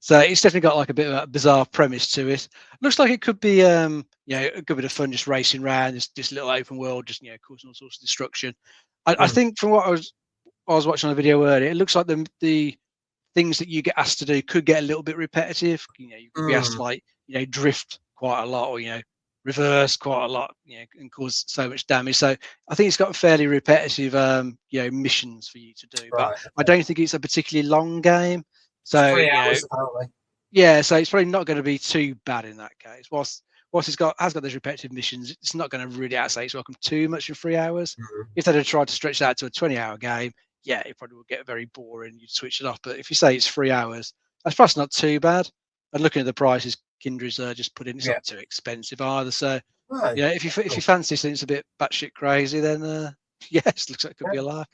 So it's definitely got like a bit of a bizarre premise to it. Looks like it could be a good bit of fun just racing around this little open world, just causing all sorts of destruction. I think from what I was watching on the video earlier, it looks like the things that you get asked to do could get a little bit repetitive. You could be asked to like drift quite a lot, or reverse quite a lot, and cause so much damage. So I think it's got fairly repetitive missions for you to do. But I don't think it's a particularly long game. So 3 hours, apparently. Yeah, so it's probably not going to be too bad in that case. Whilst has got those repetitive missions, it's not going to really outsay its welcome too much in 3 hours. If they'd have tried to stretch that to a 20-hour game, it probably would get very boring. You'd switch it off. But if you say it's 3 hours, that's perhaps not too bad. And looking at the prices Kindred's just put in, it's not too expensive either. So if you fancy something that's a bit batshit crazy, then yes, looks like it could be a lark.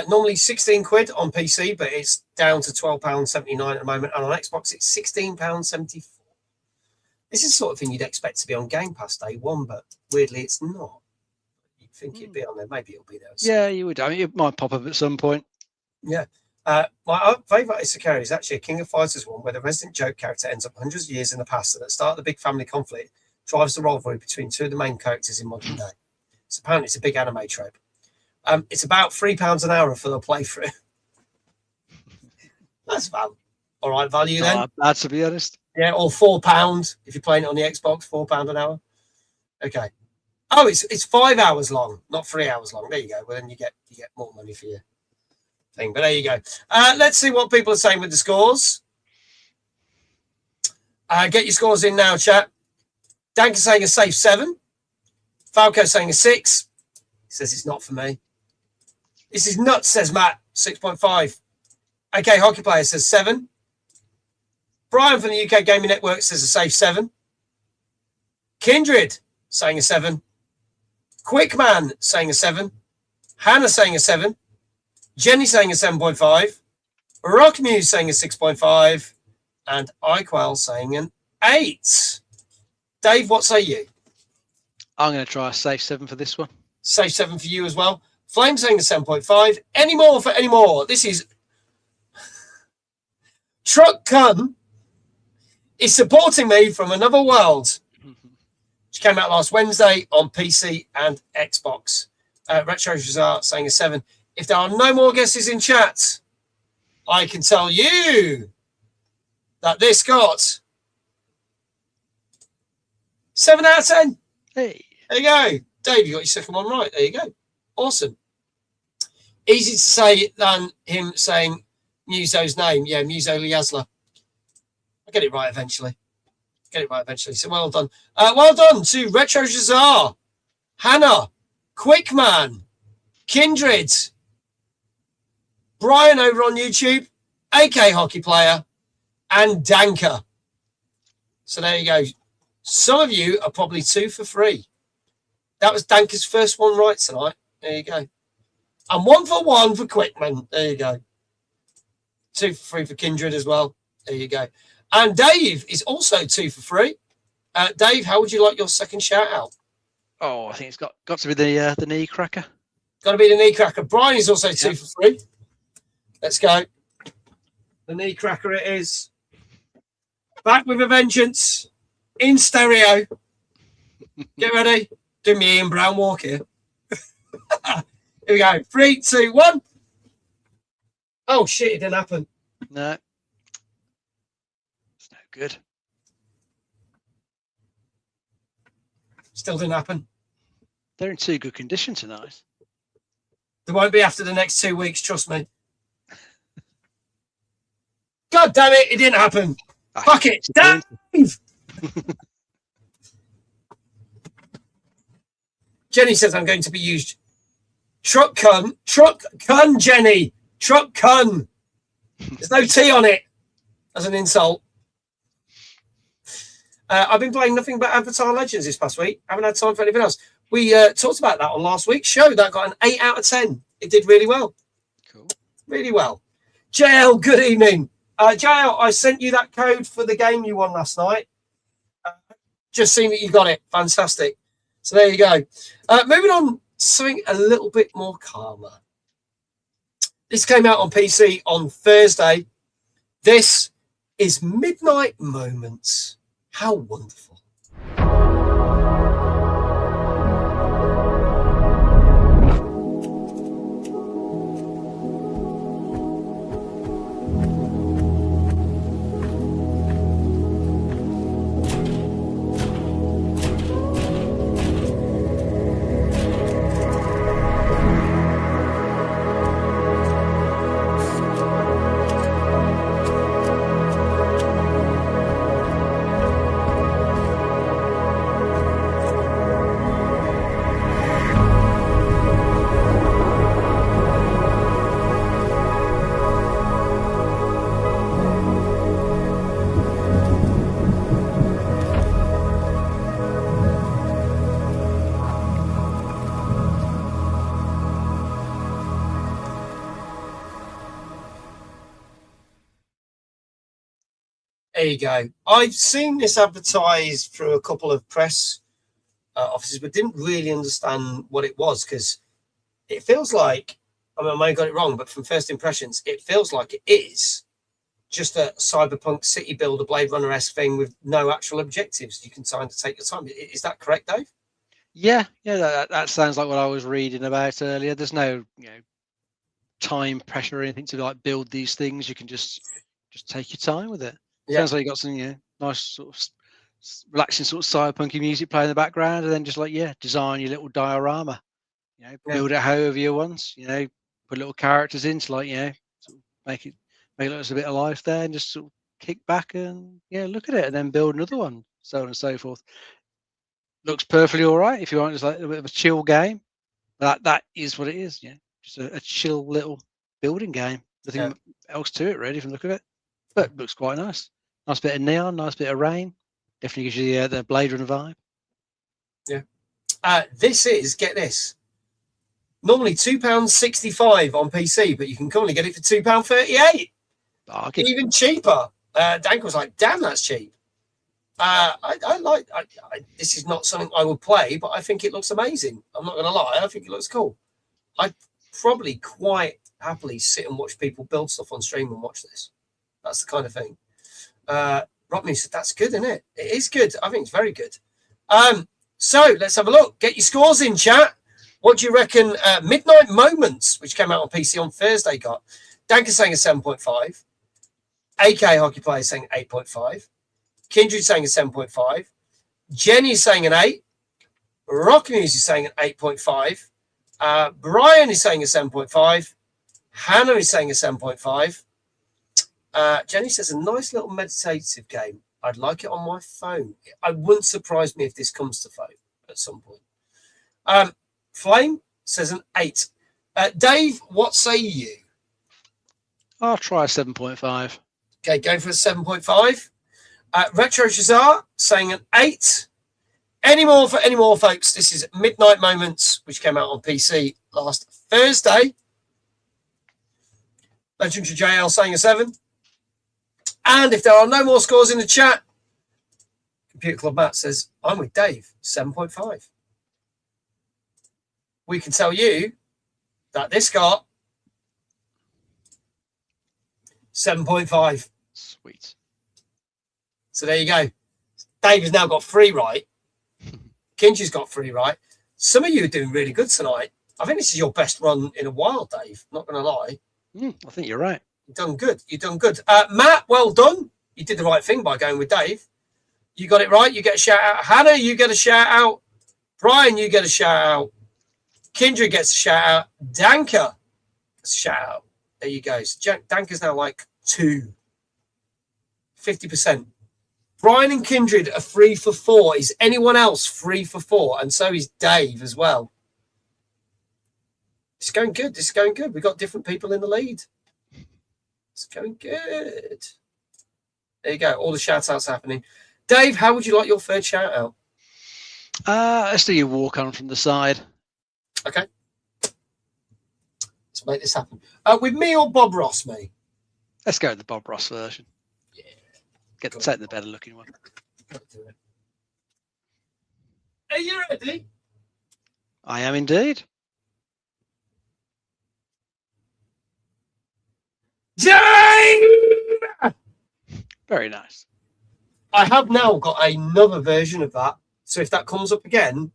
Normally 16 quid on PC, but it's down to £12.79 at the moment, and on Xbox it's £16.74. This is the sort of thing you'd expect to be on Game Pass day one, but weirdly it's not. You'd think it'd be on there. Maybe it'll be there. Yeah, you would. I mean, it might pop up at some point. Yeah. My favourite isekai is actually a King of Fighters one, where the resident joke character ends up hundreds of years in the past, and at the start of the big family conflict drives the rivalry between two of the main characters in modern day. So apparently it's a big anime trope. It's about £3 an hour for the playthrough. That's about all right value then. Bad, to be honest. Yeah, or £4 if you're playing it on the Xbox, £4 an hour. Okay. Oh, it's 5 hours long, not 3 hours long. There you go. Well, then you get more money for your thing. But there you go. Let's see what people are saying with the scores. Get your scores in now, chat. Dank is saying a safe 7. Falco saying a 6. He says it's not for me. This is nuts, says Matt. 6.5. Okay, Hockey Player says 7. Brian from the UK Gaming Network says a safe 7. Kindred saying a 7. Quickman saying a 7. Hannah saying a 7. Jenny saying a 7.5. Rockmuse saying a 6.5. And iQuell saying an 8. Dave, what say you? I'm going to try a safe 7 for this one. Safe 7 for you as well. Flame saying a 7.5. Any more for any more? This is Truck Kun is supporting me from another world, which came out last Wednesday on PC and Xbox. Retro Shazar saying a 7. If there are no more guesses in chat, I can tell you that this got 7 out of 10. Hey. There you go. Dave, you got your second one right. There you go. Awesome. Easy to say than him saying Muso's name. Yeah, Muso Liazla. I'll get it right eventually. So well done. Well done to Retro Shazar, Hannah, Quickman, Kindred, Brian over on YouTube, AK Hockey Player, and Danker. So there you go. Some of you are probably 2 for 3. That was Danker's first one right tonight. There you go. And 1 for 1 for Quickman. There you go. 2 for 3 for Kindred as well. There you go. And Dave is also 2 for 3. Dave, how would you like your second shout out? Oh, I think it's got to be the knee cracker. Got to be the knee cracker. Brian is also 2 for 3. Let's go. The knee cracker it is. Back with a vengeance. In stereo. Get ready. Do me Ian Brown walk here. Here we go. 3, 2, 1. Oh shit! It didn't happen. No. It's no good. Still didn't happen. They're in too good condition tonight. There won't be after the next 2 weeks. Trust me. God damn it! It didn't happen. Fuck it, Dave. Jenny says I'm going to be used. Truck cun, Jenny. Truck cun. There's no T on it as an insult. I've been playing nothing but Avatar Legends this past week. I haven't had time for anything else. We talked about that on last week's show. That got an 8 out of 10. It did really well. Cool. Really well. JL, good evening. JL, I sent you that code for the game you won last night. Just seen that you got it. Fantastic. So there you go. Moving on, something a little bit more calmer. This came out on PC on Thursday. This is Midnight Moments. How wonderful. There you go. I've seen this advertised through a couple of press offices, but didn't really understand what it was because it feels like, I mean, I may have got it wrong, but from first impressions, it feels like it is just a cyberpunk city builder Blade Runner-esque thing with no actual objectives. You can time to take your time. Is that correct, Dave? Yeah, that sounds like what I was reading about earlier. There's no, time pressure or anything to like build these things. You can just take your time with it. Sounds like you got some nice sort of relaxing sort of cyberpunky music playing in the background, and then just like design your little diorama. Build it however you want. Put little characters in to like sort of make it look a bit of life there, and just sort of kick back and look at it, and then build another one, so on and so forth. Looks perfectly all right if you want just like a bit of a chill game. That is what it is. Just a chill little building game. Nothing else to it really from the look of it, but looks quite nice. Nice bit of neon, nice bit of rain. Definitely gives you the Blade Runner vibe. Yeah. This is, get this, normally £2.65 on PC, but you can currently get it for £2.38. Bargain. Even cheaper. Dank was like, damn, that's cheap. This is not something I would play, but I think it looks amazing. I'm not going to lie. I think it looks cool. I'd probably quite happily sit and watch people build stuff on stream and watch this. That's the kind of thing. Rodney said, that's good, isn't it? It is good. I think it's very good. So let's have a look. Get your scores in, chat. What do you reckon Midnight Moments, which came out on PC on Thursday, got? Dank is saying a 7.5. AK Hockey Player is saying 8.5. Kindred saying a 7.5. Jenny is saying an 8. Rock News is saying an 8.5. Brian is saying a 7.5. Hannah is saying a 7.5. Jenny says a nice little meditative game. I'd like it on my phone. I wouldn't surprise me if this comes to phone at some point. Flame says an 8. Dave, what say you? I'll try a 7.5. Okay, going for a 7.5. Retro Shazar saying an 8. Any more, folks? This is Midnight Moments, which came out on PC last Thursday. Legendary JL saying a 7. And if there are no more scores in the chat, Computer Club Matt says, I'm with Dave, 7.5. We can tell you that this got 7.5. Sweet. So there you go. Dave has now got 3 right. Kinji's got 3 right. Some of you are doing really good tonight. I think this is your best run in a while, Dave. Not going to lie. I think you're right. You've done good. You've done good. Matt, well done. You did the right thing by going with Dave. You got it right. You get a shout out. Hannah, you get a shout out. Brian, you get a shout out. Kindred gets a shout out. Danka gets a shout out. There you go. So Danka's now like 50%. Brian and Kindred are 3 for 4. Is anyone else 3 for 4? And so is Dave as well. It's going good. This is going good. We've got different people in the lead. It's going good. There you go. All the shout outs happening. Dave, how would you like your third shout out? Let's do your walk on from the side. Okay. Let's make this happen. With me or Bob Ross, mate? Let's go with the Bob Ross version. Yeah. Take the better looking one. Are you ready? I am indeed. Dave! Very nice. I have now got another version of that. So if that comes up again,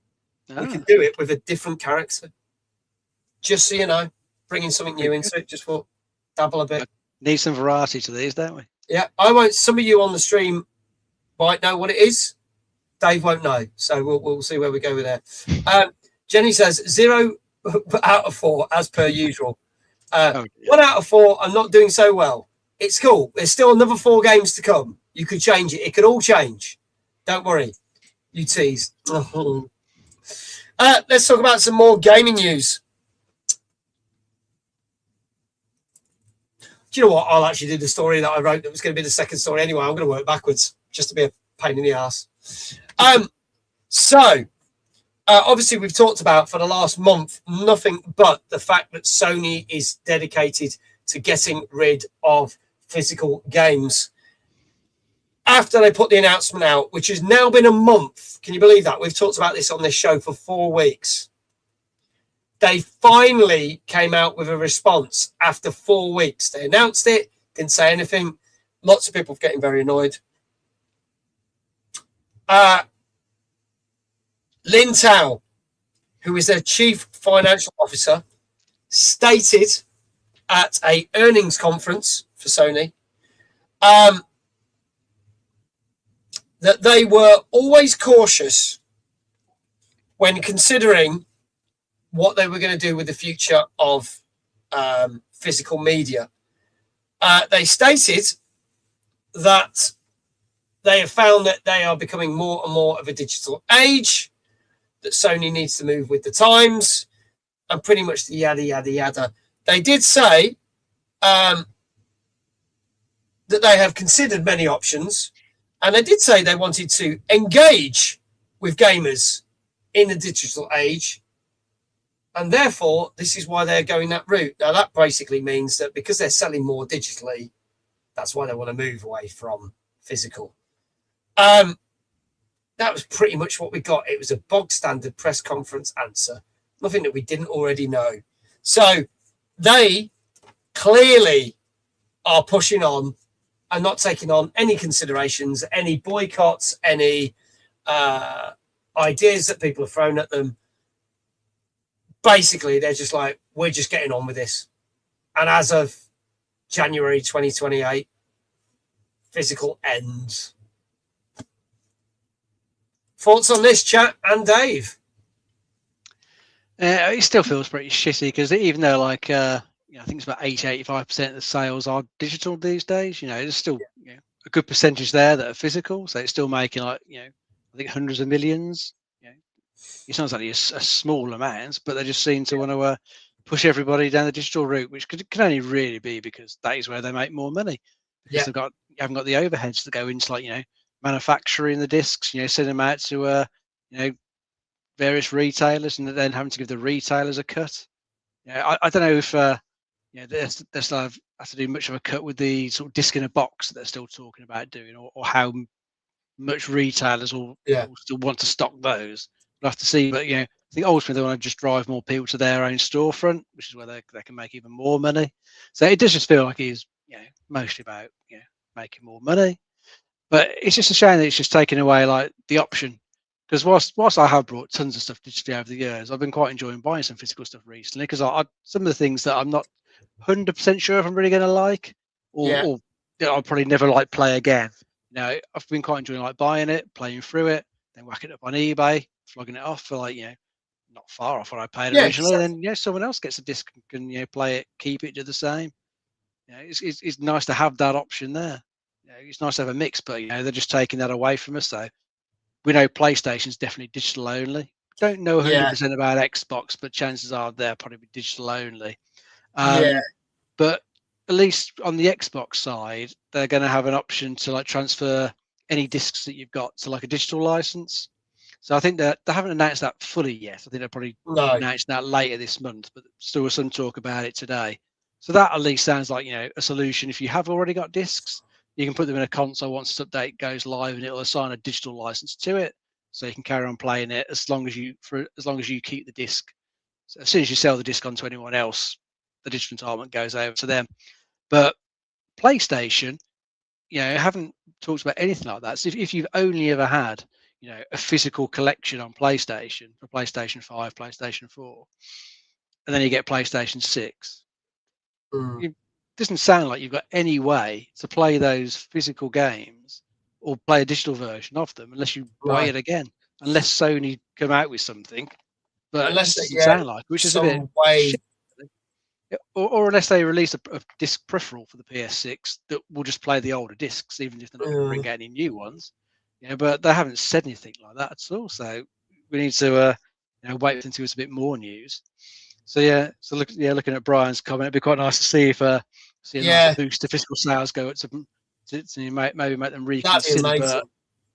we can do it with a different character. Just so you know, bringing something new into it, just for dabble a bit. Need some variety to these, don't we? Yeah, I won't. Some of you on the stream might know what it is. Dave won't know, so we'll see where we go with that. Jenny says 0 out of 4 as per usual. 1 out of 4. I'm not doing so well. It's cool. There's still another 4 games to come. You could change it. It could all change. Don't worry. You tease. Let's talk about some more gaming news. Do you know what? I'll actually do the story that I wrote that was going to be the second story anyway. I'm going to work backwards just to be a pain in the ass. Obviously, we've talked about for the last month nothing but the fact that Sony is dedicated to getting rid of physical games. After they put the announcement out, which has now been a month. Can you believe that? We've talked about this on this show for 4 weeks. They finally came out with a response after 4 weeks. They announced it, didn't say anything. Lots of people getting very annoyed. Lin Tao, who is their chief financial officer, stated at a earnings conference for Sony that they were always cautious when considering what they were going to do with the future of physical media. They stated that they have found that they are becoming more and more of a digital age, that Sony needs to move with the times, and pretty much the yada, yada, yada. They did say that they have considered many options, and they did say they wanted to engage with gamers in the digital age, and therefore this is why they're going that route. Now, that basically means that because they're selling more digitally, that's why they want to move away from physical. That was pretty much what we got. It was a bog standard press conference answer, nothing that we didn't already know. So they clearly are pushing on and not taking on any considerations, any boycotts, any ideas that people have thrown at them. Basically, they're just like, we're just getting on with this. And as of January 2028, physical ends. Thoughts on this, chat and Dave? It still feels pretty shitty because even though, like, I think it's about 80-85% of the sales are digital these days. There's still a good percentage there that are physical, so it's still making I think hundreds of millions. It's not exactly a small amount, but they just seem to want to push everybody down the digital route, which can only really be because that is where they make more money. Because you haven't got the overheads that go into manufacturing the discs, sending them out to various retailers, and then having to give the retailers a cut. I don't know if they still have to do much of a cut with the sort of disc in a box that they're still talking about doing, or how much retailers will still want to stock those. We'll have to see, but I think ultimately they want to just drive more people to their own storefront, which is where they can make even more money. So it does just feel like it's mostly about making more money. But it's just a shame that it's just taken away the option Because whilst I have brought tons of stuff digitally over the years, I've been quite enjoying buying some physical stuff recently. Because some of the things that I'm not 100% sure if I'm really going to like, or I'll probably never like play again. I've been quite enjoying like buying it, playing through it, then whacking it up on eBay, flogging it off for like not far off what I paid originally. Exactly. Then someone else gets a disc and can play it, keep it, do the same. It's nice to have that option there. It's nice to have a mix, but they're just taking that away from us. So we know PlayStation's definitely digital only. Don't know 100% about Xbox, but chances are they're probably digital only. But at least on the Xbox side, they're going to have an option to like transfer any discs that you've got to like a digital license. So I think that they haven't announced that fully yet. I think they'll probably announce that later this month, but still was some talk about it today. So that at least sounds like a solution. If you have already got discs, you can put them in a console once this update goes live, and it'll assign a digital license to it, so you can carry on playing it as long as you keep the disc. So as soon as you sell the disc on to anyone else, the digital entitlement goes over to them. But PlayStation, haven't talked about anything like that. So if you've only ever had a physical collection on PlayStation for PlayStation 5, PlayStation 4, and then you get PlayStation 6, it doesn't sound like you've got any way to play those physical games or play a digital version of them unless you buy it again, unless Sony come out with something. But unless it doesn't sound like, which is a bit shit, or unless they release a disc peripheral for the PS6 that will just play the older discs, even if they're not going to bring out any new ones. But they haven't said anything like that at all. So we need to wait until it's a bit more news. So looking at Brian's comment, it'd be quite nice to see if a nice boost to physical sales go to maybe make them reconsider. But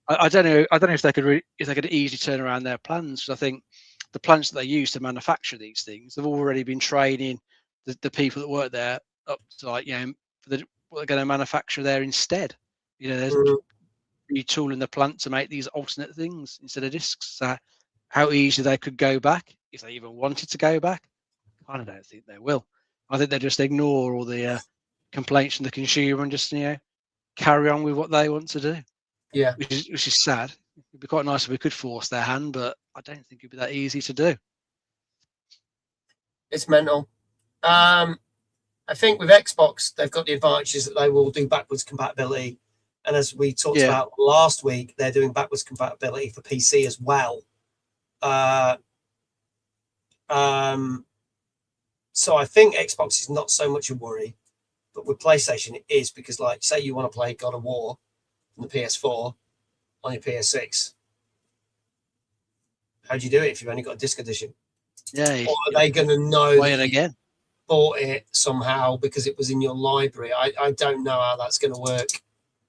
I don't know if they could easily turn around their plans, because I think the plants that they use to manufacture these things have already been training the people that work there up to what they're going to manufacture there instead. There's retooling the plant to make these alternate things instead of discs. So how easy they could go back, if they even wanted to go back, I don't think they will. I think they just ignore all the complaints from the consumer and just carry on with what they want to do. Yeah, which is sad. It'd be quite nice if we could force their hand, but I don't think it'd be that easy to do. It's mental. I think with Xbox, they've got the advantages that they will do backwards compatibility. And as we talked about last week, they're doing backwards compatibility for PC as well. So I think Xbox is not so much a worry, but with PlayStation it is, because like say you want to play God of War on the PS4 on your PS6, how do you do it if you've only got a disc edition? Yeah. Or are they going to know play it again? Bought it somehow because it was in your library? I don't know how that's going to work.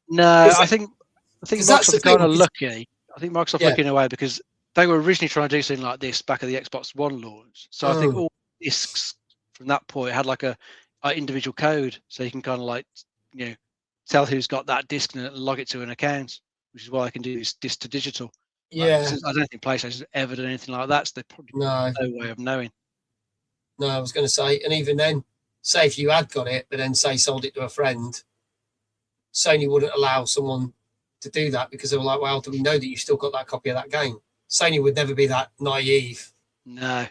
No, I think Microsoft are kind of lucky. I think Microsoft lucky in a way, because they were originally trying to do something like this back at the Xbox One launch. So I think all discs from that point had like a individual code, so you can kind of like tell who's got that disc and log it to an account, which is why I can do this disc to digital. I don't think PlayStation's ever done anything like that, so they probably have no way of knowing. No, I was going to say, and even then, say if you had got it, but then say sold it to a friend, Sony wouldn't allow someone to do that, because they were like, well, do we know that you've still got that copy of that game? Sony would never be that naive. No.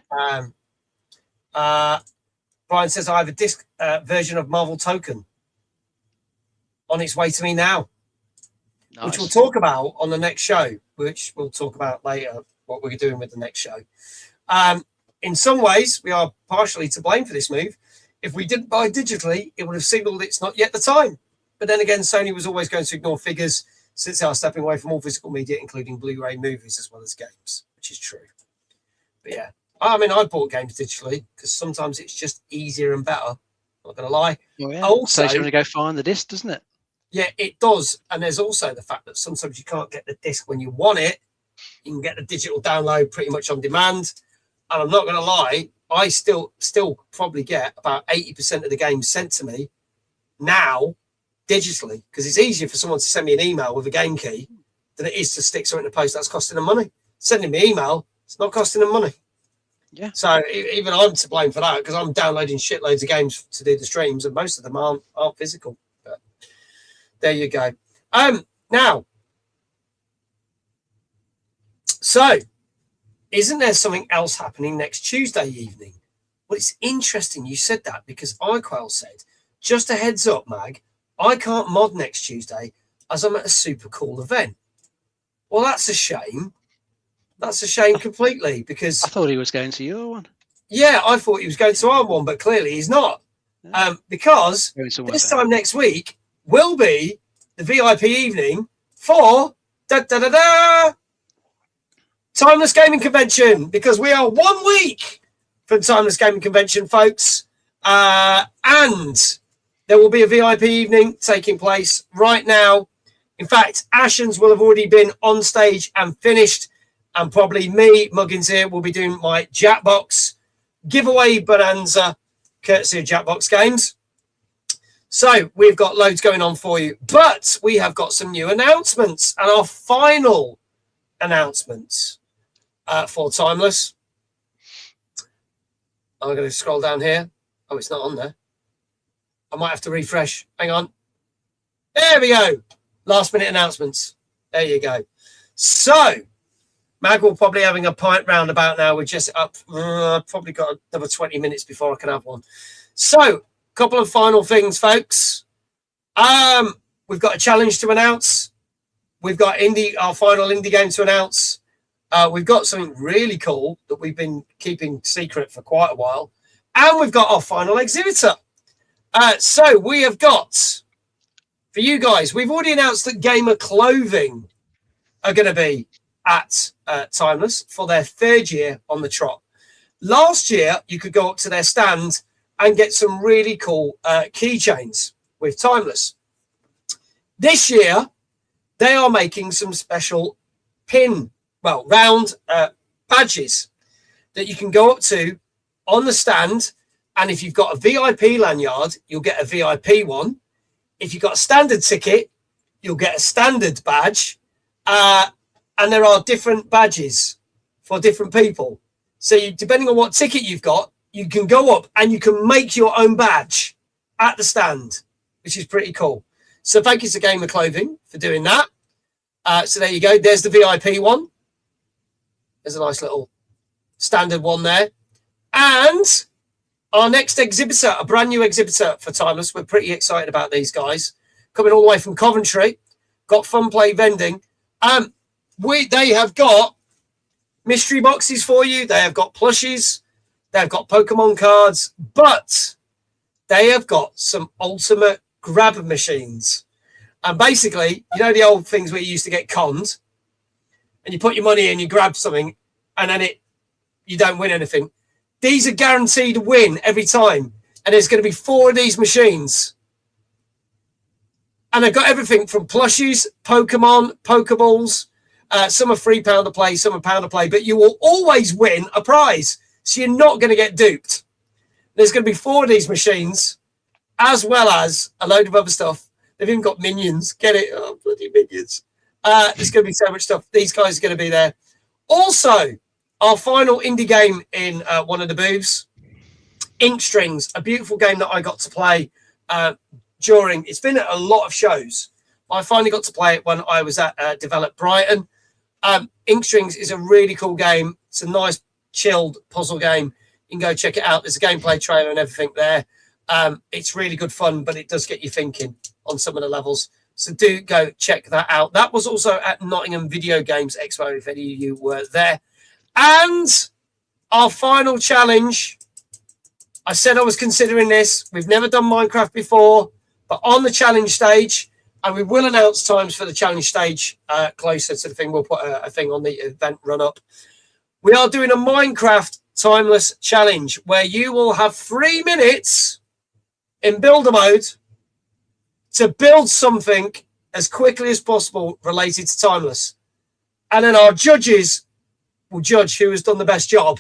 Brian says, I have a disc version of Marvel Token on its way to me now, which we'll talk about on the next show, which we'll talk about later, what we're doing with the next show. In some ways, we are partially to blame for this move. If we didn't buy digitally, it would have signaled it's not yet the time. But then again, Sony was always going to ignore figures, since they are stepping away from all physical media, including Blu-ray movies as well as games, which is true. But yeah, I mean, I bought games digitally because sometimes it's just easier and better. Not going to lie. Oh, yeah. Also, so you want to go find the disc, doesn't it? Yeah, it does. And there's also the fact that sometimes you can't get the disc when you want it. You can get the digital download pretty much on demand. And I'm not going to lie, I still probably get about 80% of the games sent to me now digitally, because it's easier for someone to send me an email with a game key than it is to stick something in the post that's costing them money. Sending me email, it's not costing them money. Yeah. So even I'm to blame for that, because I'm downloading shitloads of games to do the streams, and most of them aren't physical. But there you go. Now, So, isn't there something else happening next Tuesday evening? Well, it's interesting you said that because iQuail said, just a heads up, Mag, I can't mod next Tuesday as I'm at a super cool event. Well, that's a shame. That's a shame completely because... I thought he was going to your one. Yeah, I thought he was going to our one, but clearly he's not. Because this time next week will be the VIP evening for Timeless Gaming Convention, because we are 1 week from Timeless Gaming Convention, folks. And there will be a VIP evening taking place right now. In fact, Ashens will have already been on stage and finished, and probably me, Muggins here, will be doing my Jackbox giveaway bonanza, courtesy of Jackbox Games. So we've got loads going on for you, but we have got some new announcements, and our final announcements for Timeless. I'm going to scroll down here. Oh, it's not on there. I might have to refresh. Hang on. There we go. Last minute announcements. There you go. So, Mag will probably having a pint roundabout now. We're just up. Probably got another 20 minutes before I can have one. So, couple of final things, folks. We've got a challenge to announce. We've got our final indie game to announce. We've got something really cool that we've been keeping secret for quite a while. And we've got our final exhibitor. So we have got, for you guys, we've already announced that Gamer Clothing are going to be at Timeless for their 3rd year on the trot. Last year, you could go up to their stand and get some really cool keychains with Timeless. This year, they are making some special round badges that you can go up to on the stand. And if you've got a VIP lanyard, you'll get a VIP one. If you've got a standard ticket, you'll get a standard badge. And there are different badges for different people. So depending on what ticket you've got, you can go up and you can make your own badge at the stand, which is pretty cool. So thank you to Gamer Clothing for doing that. So there you go. There's the VIP one. There's a nice little standard one there. And our next exhibitor, a brand new exhibitor for Timeless. We're pretty excited about these guys. Coming all the way from Coventry. Got Fun Play Vending. They have got mystery boxes for you. They have got plushies. They've got Pokemon cards. But they have got some ultimate grab machines. And basically, you know the old things where you used to get conned? And you put your money in, you grab something, and then you don't win anything. These are guaranteed to win every time. And there's going to be 4 of these machines. And they've got everything from plushies, Pokemon, Pokeballs. Some are £3 a play, some are £1 a play. But you will always win a prize. So you're not going to get duped. There's going to be 4 of these machines, as well as a load of other stuff. They've even got minions. Get it? Oh, bloody minions. There's going to be so much stuff. These guys are going to be there. Also, our final indie game in one of the booths, Ink Strings, a beautiful game that I got to play during. It's been at a lot of shows. I finally got to play it when I was at Develop Brighton. Ink Strings is a really cool game. It's a nice, chilled puzzle game. You can go check it out. There's a gameplay trailer and everything there. It's really good fun, but it does get you thinking on some of the levels. So do go check that out. That was also at Nottingham Video Games Expo, if any of you were there. And our final challenge, I said I was considering this. We've never done Minecraft before, but on the challenge stage, and we will announce times for the challenge stage closer to the thing. We'll put a thing on the event run-up. We are doing a Minecraft Timeless challenge where you will have 3 minutes in builder mode to build something as quickly as possible related to Timeless. And then our judges will judge who has done the best job,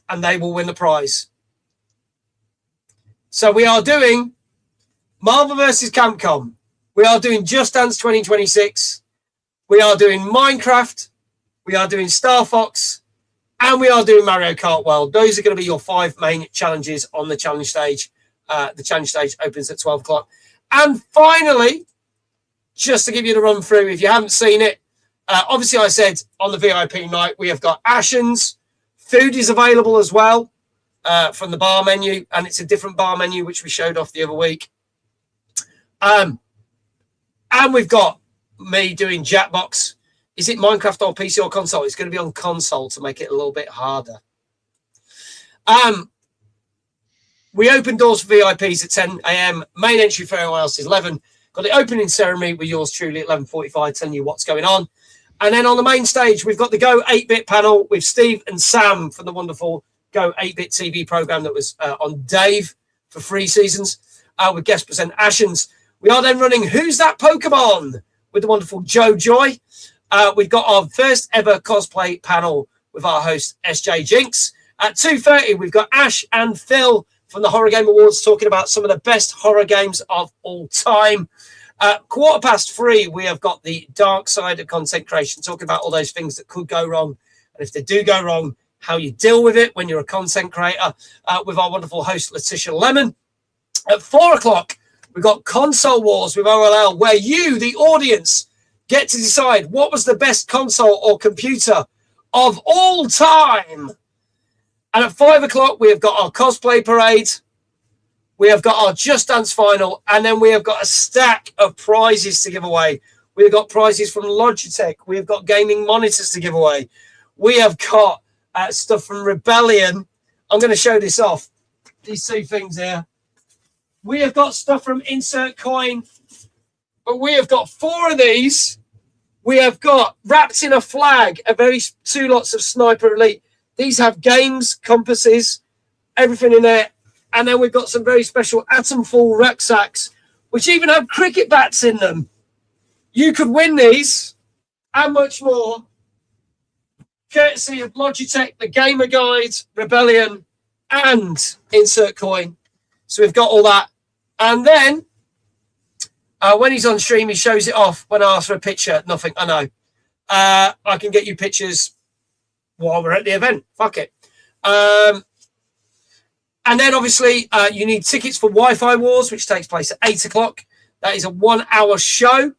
and they will win the prize. So we are doing Marvel vs. Capcom. We are doing Just Dance 2026. We are doing Minecraft. We are doing Star Fox. And we are doing Mario Kart World. Those are going to be your 5 main challenges on the challenge stage. The challenge stage opens at 12 o'clock. And finally, just to give you the run through, if you haven't seen it, Obviously, I said on the VIP night, we have got Ashens. Food is available as well from the bar menu, and it's a different bar menu, which we showed off the other week. And we've got me doing Jackbox. Is it Minecraft or PC or console? It's going to be on console to make it a little bit harder. We open doors for VIPs at 10 a.m. Main entry for everyone else is 11. Got the opening ceremony with yours truly at 11:45, telling you what's going on. And then on the main stage, we've got the Go 8-Bit panel with Steve and Sam from the wonderful Go 8-Bit TV program that was on Dave for 3 seasons with guest present Ashens. We are then running Who's That Pokemon with the wonderful Joe Joy. We've got our first ever cosplay panel with our host SJ Jinx. At 2:30, we've got Ash and Phil from the Horror Game Awards talking about some of the best horror games of all time. 3:15, we have got the dark side of content creation, talking about all those things that could go wrong. And if they do go wrong, how you deal with it when you're a content creator with our wonderful host, Letitia Lemon. At 4 o'clock, we've got Console Wars with OLL, where you, the audience, get to decide what was the best console or computer of all time. And at 5 o'clock, we have got our cosplay parade. We have got our Just Dance final. And then we have got a stack of prizes to give away. We've got prizes from Logitech. We've got gaming monitors to give away. We have got stuff from Rebellion. I'm going to show this off. These 2 things here. We have got stuff from Insert Coin. But we have got 4 of these. We have got wrapped in a flag, 2 lots of Sniper Elite. These have games, compasses, everything in there. And then we've got some very special Atomfall rucksacks, which even have cricket bats in them. You could win these and much more, courtesy of Logitech, the Gamer Guide, Rebellion, and Insert Coin. So we've got all that. And then when he's on stream, he shows it off. When I ask for a picture, nothing. I know. I can get you pictures while we're at the event. Fuck it. And then, obviously, you need tickets for Wi-Fi Wars, which takes place at 8 o'clock. That is a 1-hour show.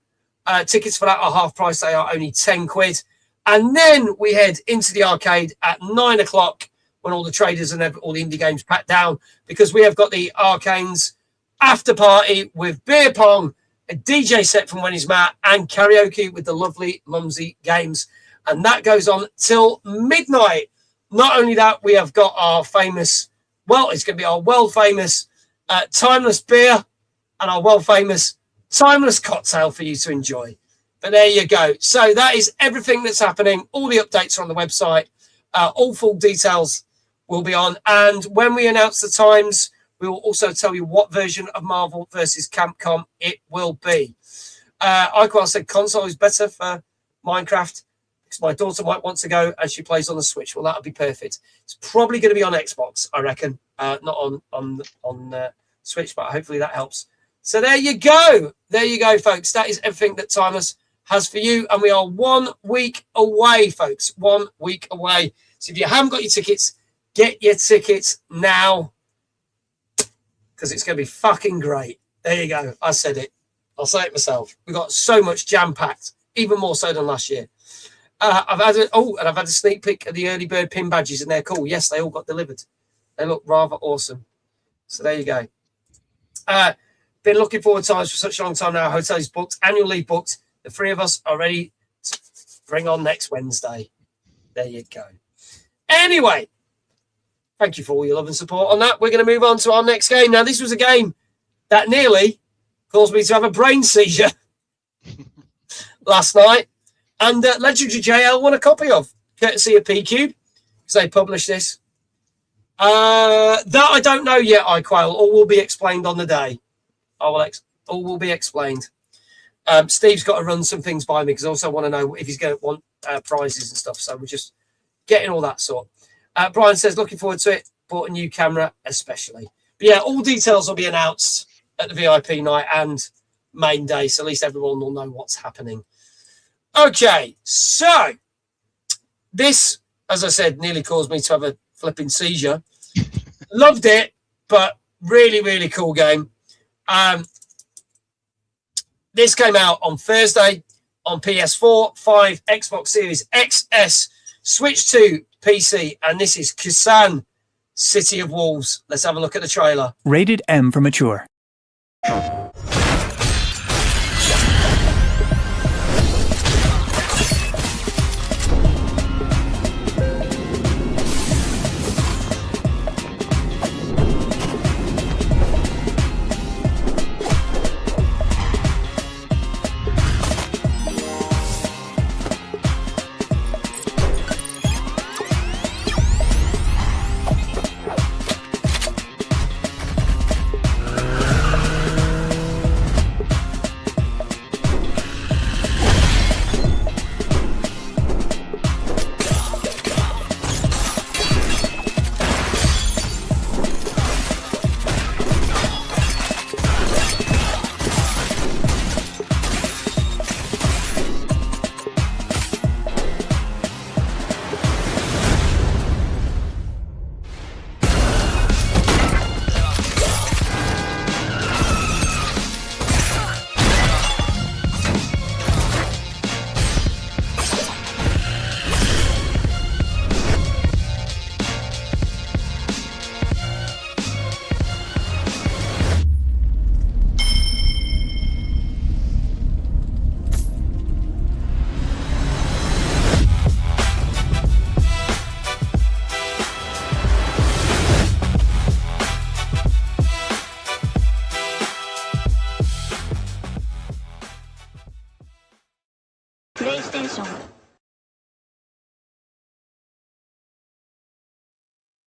Tickets for that are half price. They are only 10 quid. And then we head into the arcade at 9 o'clock when all the traders and all the indie games pack down, because we have got the Arcanes after party with beer pong, a DJ set from When He's Matt, and karaoke with the lovely Mumsy Games. And that goes on till midnight. Not only that, we have got our famous, well, it's going to be our world-famous timeless beer and our world-famous timeless cocktail for you to enjoy. But there you go. So that is everything that's happening. All the updates are on the website. All full details will be on. And when we announce the times, we will also tell you what version of Marvel versus Capcom it will be. Iqual said console is better for Minecraft because my daughter might want to go and she plays on the Switch. Well, that'll be perfect. It's probably going to be on Xbox, I reckon, not on Switch, but hopefully that helps. So there you go. There you go, folks. That is everything that Timeless has for you. And we are 1 week away, folks. 1 week away. So if you haven't got your tickets, get your tickets now, because it's going to be fucking great. There you go. I said it. I'll say it myself. We got so much jam-packed, even more so than last year. I've had a sneak peek of the early bird pin badges, and they're cool. Yes, they all got delivered. They look rather awesome. So there you go. Been looking forward to times for such a long time now. Hotel is booked, annual leave booked. The 3 of us are ready to bring on next Wednesday. There you go. Anyway, thank you for all your love and support on that. We're going to move on to our next game. Now, this was a game that nearly caused me to have a brain seizure last night. And Legendary JL won a copy of, courtesy of PCube, because they published this. That I don't know yet, Iquail. All will be explained on the day. All will be explained. Steve's got to run some things by me because I also want to know if he's going to want prizes and stuff. So we're just getting all that sort. Brian says, looking forward to it. Bought a new camera, especially. But yeah, all details will be announced at the VIP night and main day. So at least everyone will know what's happening. Okay, so this, as I said, nearly caused me to have a flipping seizure. Loved it, but really, really cool game. This came out on Thursday. on PS4, 5, Xbox Series XS, Switch 2, PC, and this is Kusan, City of Wolves. Let's have a look at the trailer. Rated M for mature.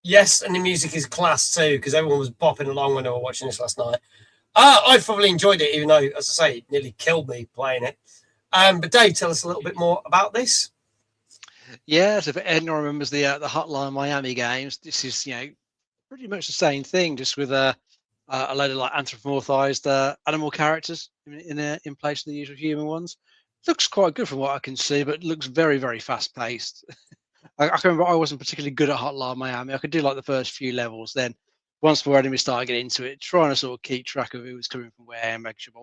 Yes, and the music is class too, because everyone was bopping along when they were watching this last night. I thoroughly enjoyed it, even though, as I say, it nearly killed me playing it. But Dave, tell us a little bit more about this. Yeah, so if anyone remembers the Hotline Miami games, this is pretty much the same thing, just with a load of like anthropomorphized animal characters in place of the usual human ones. Looks quite good from what I can see, but looks very, very fast paced. I can remember I wasn't particularly good at Hotline Miami. I could do like the first few levels. Then once more enemies started getting into it, trying to sort of keep track of who was coming from where and make sure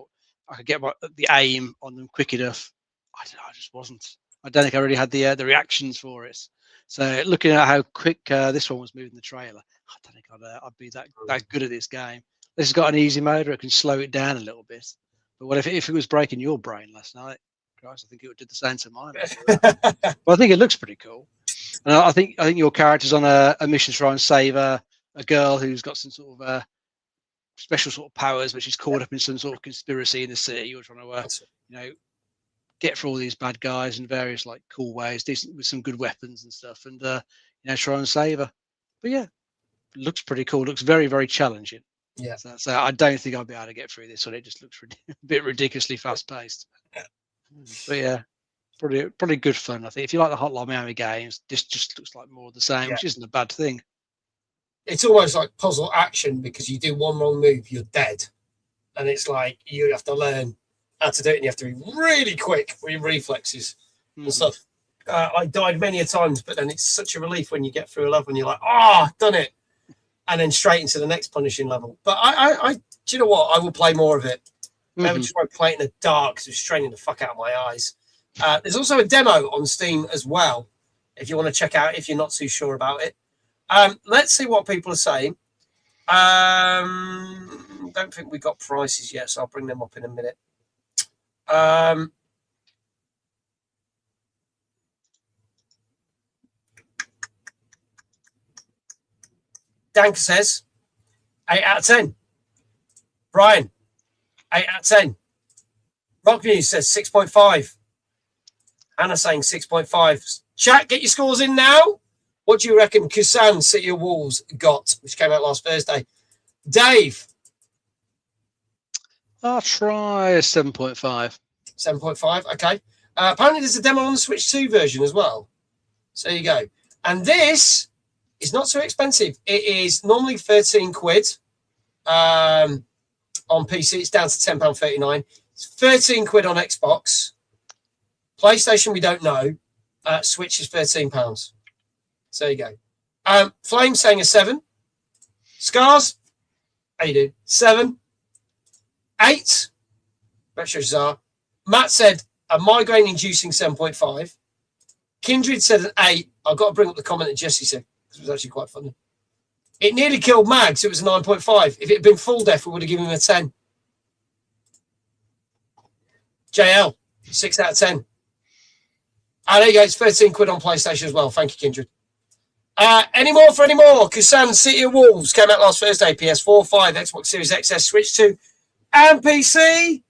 I could get the aim on them quick enough. I just wasn't. I don't think I really had the reactions for it. So looking at how quick this one was moving the trailer, I don't think I'd be that good at this game. This has got an easy mode where it can slow it down a little bit. But what if it was breaking your brain last night? Christ, I think it would do the same to mine. But I think it looks pretty cool. And I think your character's on a mission to try and save a girl who's got some sort of special sort of powers, but she's caught up in some sort of conspiracy in the city. You're trying to get through all these bad guys in various like cool ways, decent with some good weapons and stuff, and try and save her. But yeah, it looks pretty cool. It looks very, very challenging. Yeah. So I don't think I'll be able to get through this one. It just looks a bit ridiculously fast paced. But yeah. Probably good fun. I think if you like the Hotline Miami games, this just looks like more of the same, which isn't a bad thing. It's almost like puzzle action, because you do one wrong move, you're dead, and it's like you have to learn how to do it, and you have to be really quick with your reflexes and stuff. I died many a times, but then it's such a relief when you get through a level and you're like, done it, and then straight into the next punishing level. But I do you know what? I will play more of it. Maybe just won't play it in the dark because it's straining the fuck out of my eyes. There's also a demo on Steam as well, if you want to check out if you're not too sure about it. Let's see what people are saying. Don't think we got prices yet, so I'll bring them up in a minute. Dank says 8 out of 10. Brian, 8 out of 10. Rock News says 6.5. Hannah saying 6.5. Chat, get your scores in now. What do you reckon Kusan City of Wolves got, which came out last Thursday? Dave? I'll try a 7.5. 7.5, okay. Apparently there's a demo on the Switch 2 version as well. So there you go. And this is not so expensive. It is normally 13 quid. On PC, it's down to £10.39. It's 13 quid on Xbox. PlayStation, we don't know. Switch is £13. So there you go. Flame saying a 7. Scars, how you doing? 7. 8. Retro Czar. Matt said a migraine-inducing 7.5. Kindred said an 8. I've got to bring up the comment that Jesse said because it was actually quite funny. It nearly killed Mags. It was a 9.5. If it had been full death, we would have given him a 10. JL, 6 out of 10. There you go. It's 13 quid on PlayStation as well. Thank you, Kindred. Any more for any more? Kusan City of Wolves came out last Thursday. PS4, 5, Xbox Series XS, Switch 2, and PC.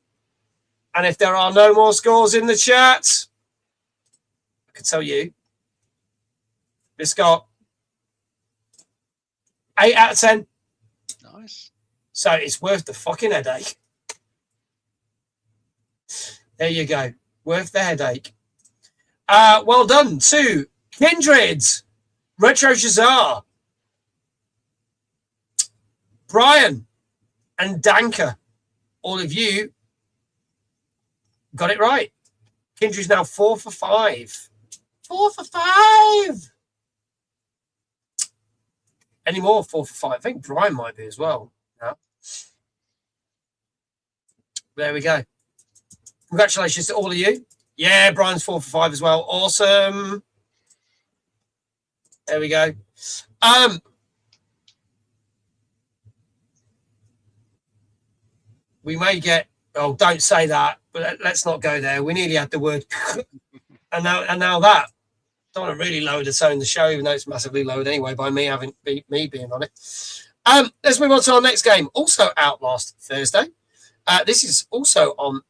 And if there are no more scores in the chat, I can tell you, this got 8 out of 10. Nice. So it's worth the fucking headache. There you go. Worth the headache. Well done to Kindred, Retro Shazar, Brian, and Danker. All of you got it right. Kindred's now 4 for 5. 4 for 5. Any more 4 for 5? I think Brian might be as well. No. There we go. Congratulations to all of you. Yeah, Brian's 4 for 5 as well. Awesome. There we go. We may get. Oh, don't say that. But let's not go there. We nearly had the word, and now that. Don't want to really lower the tone of the show, even though it's massively lowered anyway by me being on it. Let's move on to our next game. Also out last Thursday. This is also on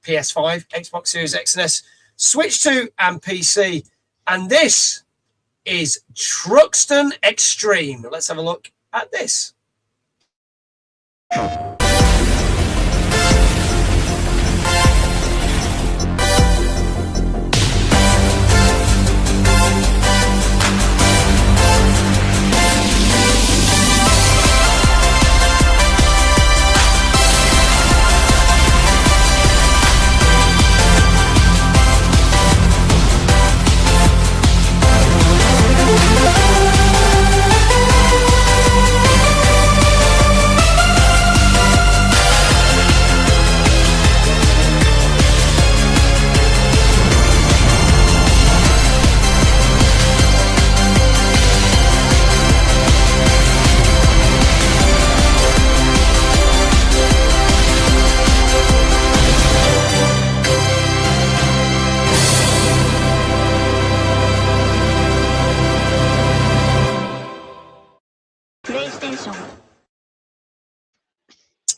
PS5, Xbox Series X and S, Switch 2, and PC. And this is Truxton Extreme. Let's have a look at this.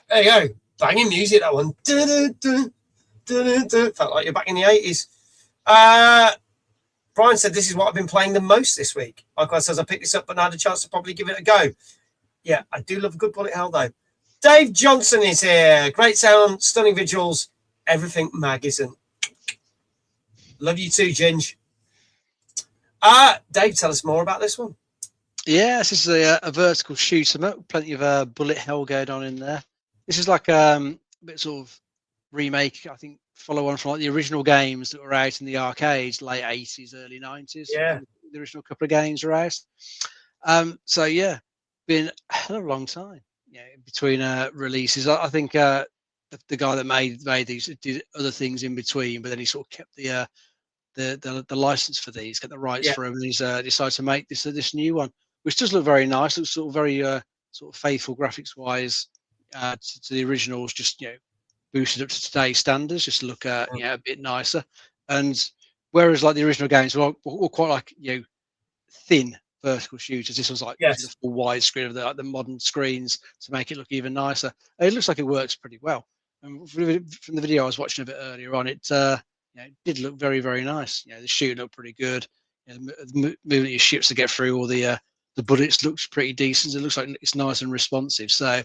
There you go. Banging music, that one. Felt like you're back in the 80s. Brian said this is what I've been playing the most this week. Likewise says I picked this up but not had a chance to probably give it a go. Yeah, I do love a good bullet hell though. Dave Johnson is here. Great sound, stunning visuals, everything Mag isn't. Love you too, Ginge. Dave, tell us more about this one. Yeah, this is a vertical shoot 'em up. Plenty of bullet hell going on in there. This is like a bit sort of remake, I think, follow on from like the original games that were out in the arcades, late 80s, early 90s. Yeah. The original couple of games were out. So yeah, been a hell of a long time, between releases. I think the guy that made these did other things in between, but then he sort of kept the license for these, get the rights for him, and he's decided to make this new one, which does look very nice. Looks sort of very sort of faithful graphics wise to the originals, just boosted up to today's standards, just to look a bit nicer. And whereas like the original games were quite like thin vertical shooters, this was like the full widescreen of the modern screens to make it look even nicer. It looks like it works pretty well. And from the video I was watching a bit earlier on, it did look very, very nice. The shooting looked pretty good. The movement of your ships to get through all the bullets looks pretty decent. It looks like it's nice and responsive. So I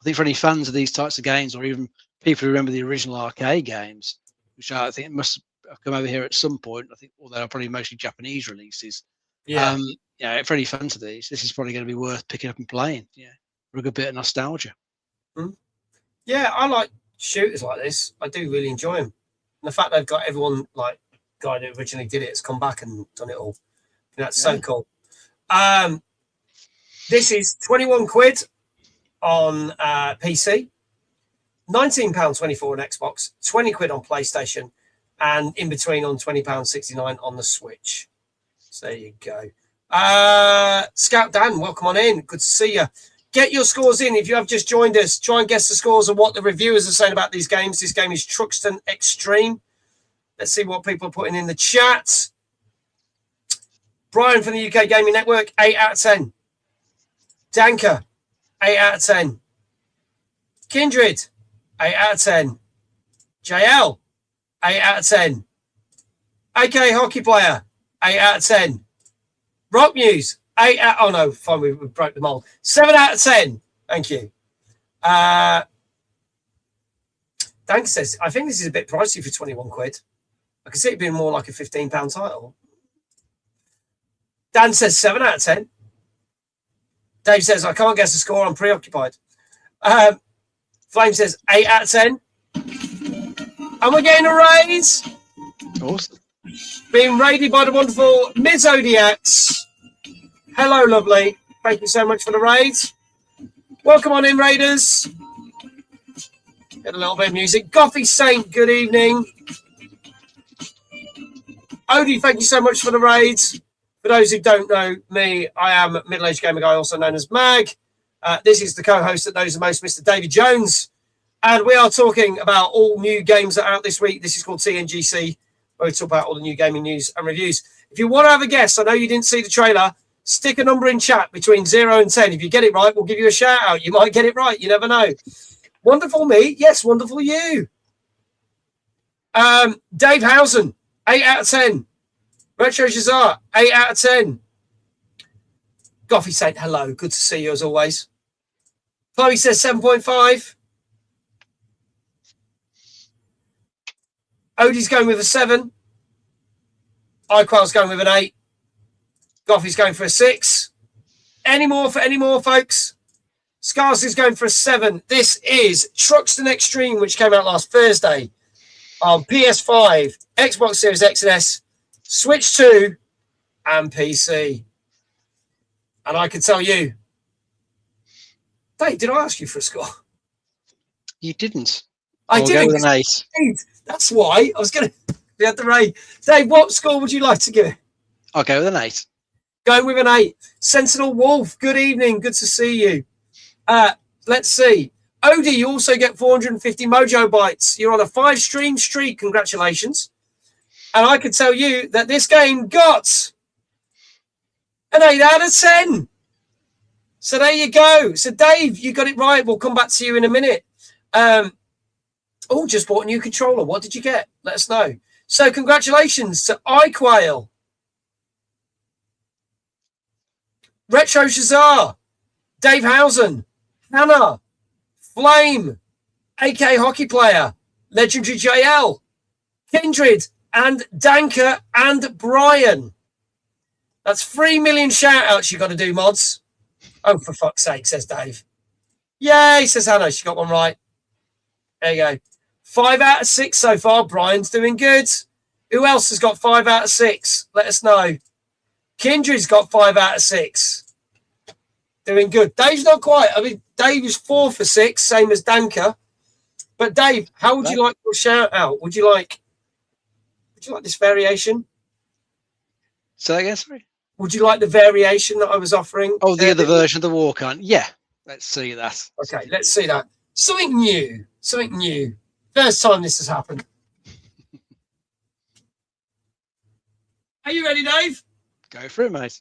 think for any fans of these types of games, or even people who remember the original arcade games, which I think must have come over here at some point, I think, although they're probably mostly Japanese releases. For any fans of these, this is probably going to be worth picking up and playing. For a good bit of nostalgia. Yeah, I like shooters like this. I do really enjoy them. And the fact they've got everyone, like the guy that originally did it has come back and done it all. That's so cool. This is 21 quid on PC, £19.24 on Xbox, 20 quid on PlayStation, and in between on £20.69 on the Switch. So there you go. Scout Dan, welcome on in. Good to see you. Get your scores in. If you have just joined us, try and guess the scores of what the reviewers are saying about these games. This game is Truxton Extreme. Let's see what people are putting in the chat. Brian from the UK Gaming Network, 8 out of 10. Danker, 8 out of 10. Kindred, 8 out of 10. JL, 8 out of 10. AK Hockey Player, 8 out of 10. Rock News, 8 out. Oh no, fine, we broke the mold. 7 out of 10. Thank you. Dank says, I think this is a bit pricey for 21 quid. I can see it being more like a £15 title. Dan says 7 out of 10. Dave says, I can't guess the score, I'm preoccupied. Flame says 8 out of 10. And we're getting a raise. Awesome. Being raided by the wonderful Ms. Odiax. Hello, lovely. Thank you so much for the raids. Welcome on in, Raiders. Get a little bit of music. Gothy Saint, good evening. Odie, thank you so much for the raids. For those who don't know me, I am Middle-Aged Gamer Guy, also known as Mag. This is the co-host that knows the most, Mr. David Jones. And we are talking about all new games that are out this week. This is called TNGC, where we talk about all the new gaming news and reviews. If you want to have a guess, I know you didn't see the trailer, stick a number in chat between 0 and 10. If you get it right, we'll give you a shout out. You might get it right. You never know. Wonderful me. Yes, wonderful you. Dave Housen, 8 out of 10. Retro Shazar, 8 out of 10. Goffy said hello. Good to see you as always. Chloe says 7.5. Odie's going with a 7. iQual's going with an 8. Goffy's going for a 6. Any more, folks? Scars is going for a 7. This is Truxton Extreme, which came out last Thursday on PS5, Xbox Series X and S, Switch 2, and PC. And I can tell you, Dave, did I ask you for a score? You didn't. I didn't. Go with an 8. That's why I was going to be at the raid. Dave, what score would you like to give it? I'll go with an 8. Going with an 8. Sentinel Wolf, good evening. Good to see you. Let's see. Odie, you also get 450 Mojo Bites. You're on a 5-stream streak. Congratulations. And I can tell you that this game got an 8 out of 10. So there you go. So, Dave, you got it right. We'll come back to you in a minute. Just bought a new controller. What did you get? Let us know. So congratulations to iQuail, Retro Shazar, Dave Housen, Hannah, Flame, AK Hockey Player, Legendary JL, Kindred, and Danker and Brian. That's 3 million shout-outs you got to do, mods. Oh, for fuck's sake, says Dave. Yay, says Hannah. She got one right. There you go. 5 out of 6 so far. Brian's doing good. Who else has got 5 out of 6? Let us know. Kindred's got 5 out of 6. Doing good. Dave's not quite. I mean, Dave is 4 for 6, same as Danker. But Dave, how would you like your shout out? Would you like this variation? Say that again, sorry? Would you like the variation that I was offering? Oh, the other version of the walk-on. Yeah, let's see that. Okay, let's see that. Something new. Something new. First time this has happened. Are you ready, Dave? Go for it, mate.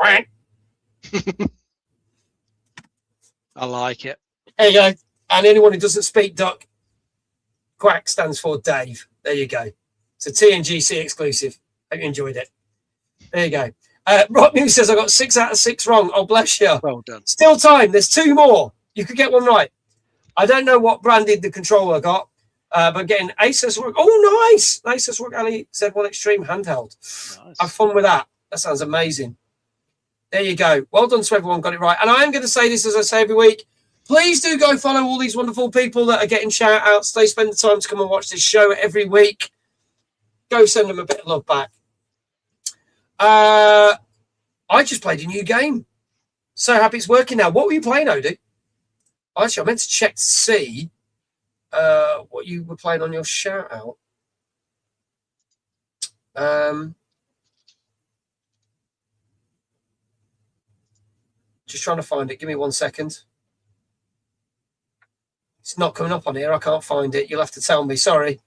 I like it. There you go. And anyone who doesn't speak duck, Quack stands for Dave. There you go. It's a TNGC exclusive. Hope you enjoyed it. There you go. Rock News says I got 6 out of 6 wrong. Oh, bless you. Well done. Still time. There's 2 more. You could get one right. I don't know what branded the controller got, but getting Asus Rock. Oh, nice. Asus Rock Ali Z1 Extreme handheld. Nice. Have fun with that. That sounds amazing. There you go. Well done to everyone got it right. And I am going to say this as I say every week. Please do go follow all these wonderful people that are getting shout outs. They spend the time to come and watch this show every week. Go send them a bit of love back. I just played a new game. So happy it's working now. What were you playing, Odie? Actually, I meant to check to see what you were playing on your shout out. Just trying to find it. Give me 1 second. It's not coming up on here. I can't find it. You'll have to tell me. Sorry.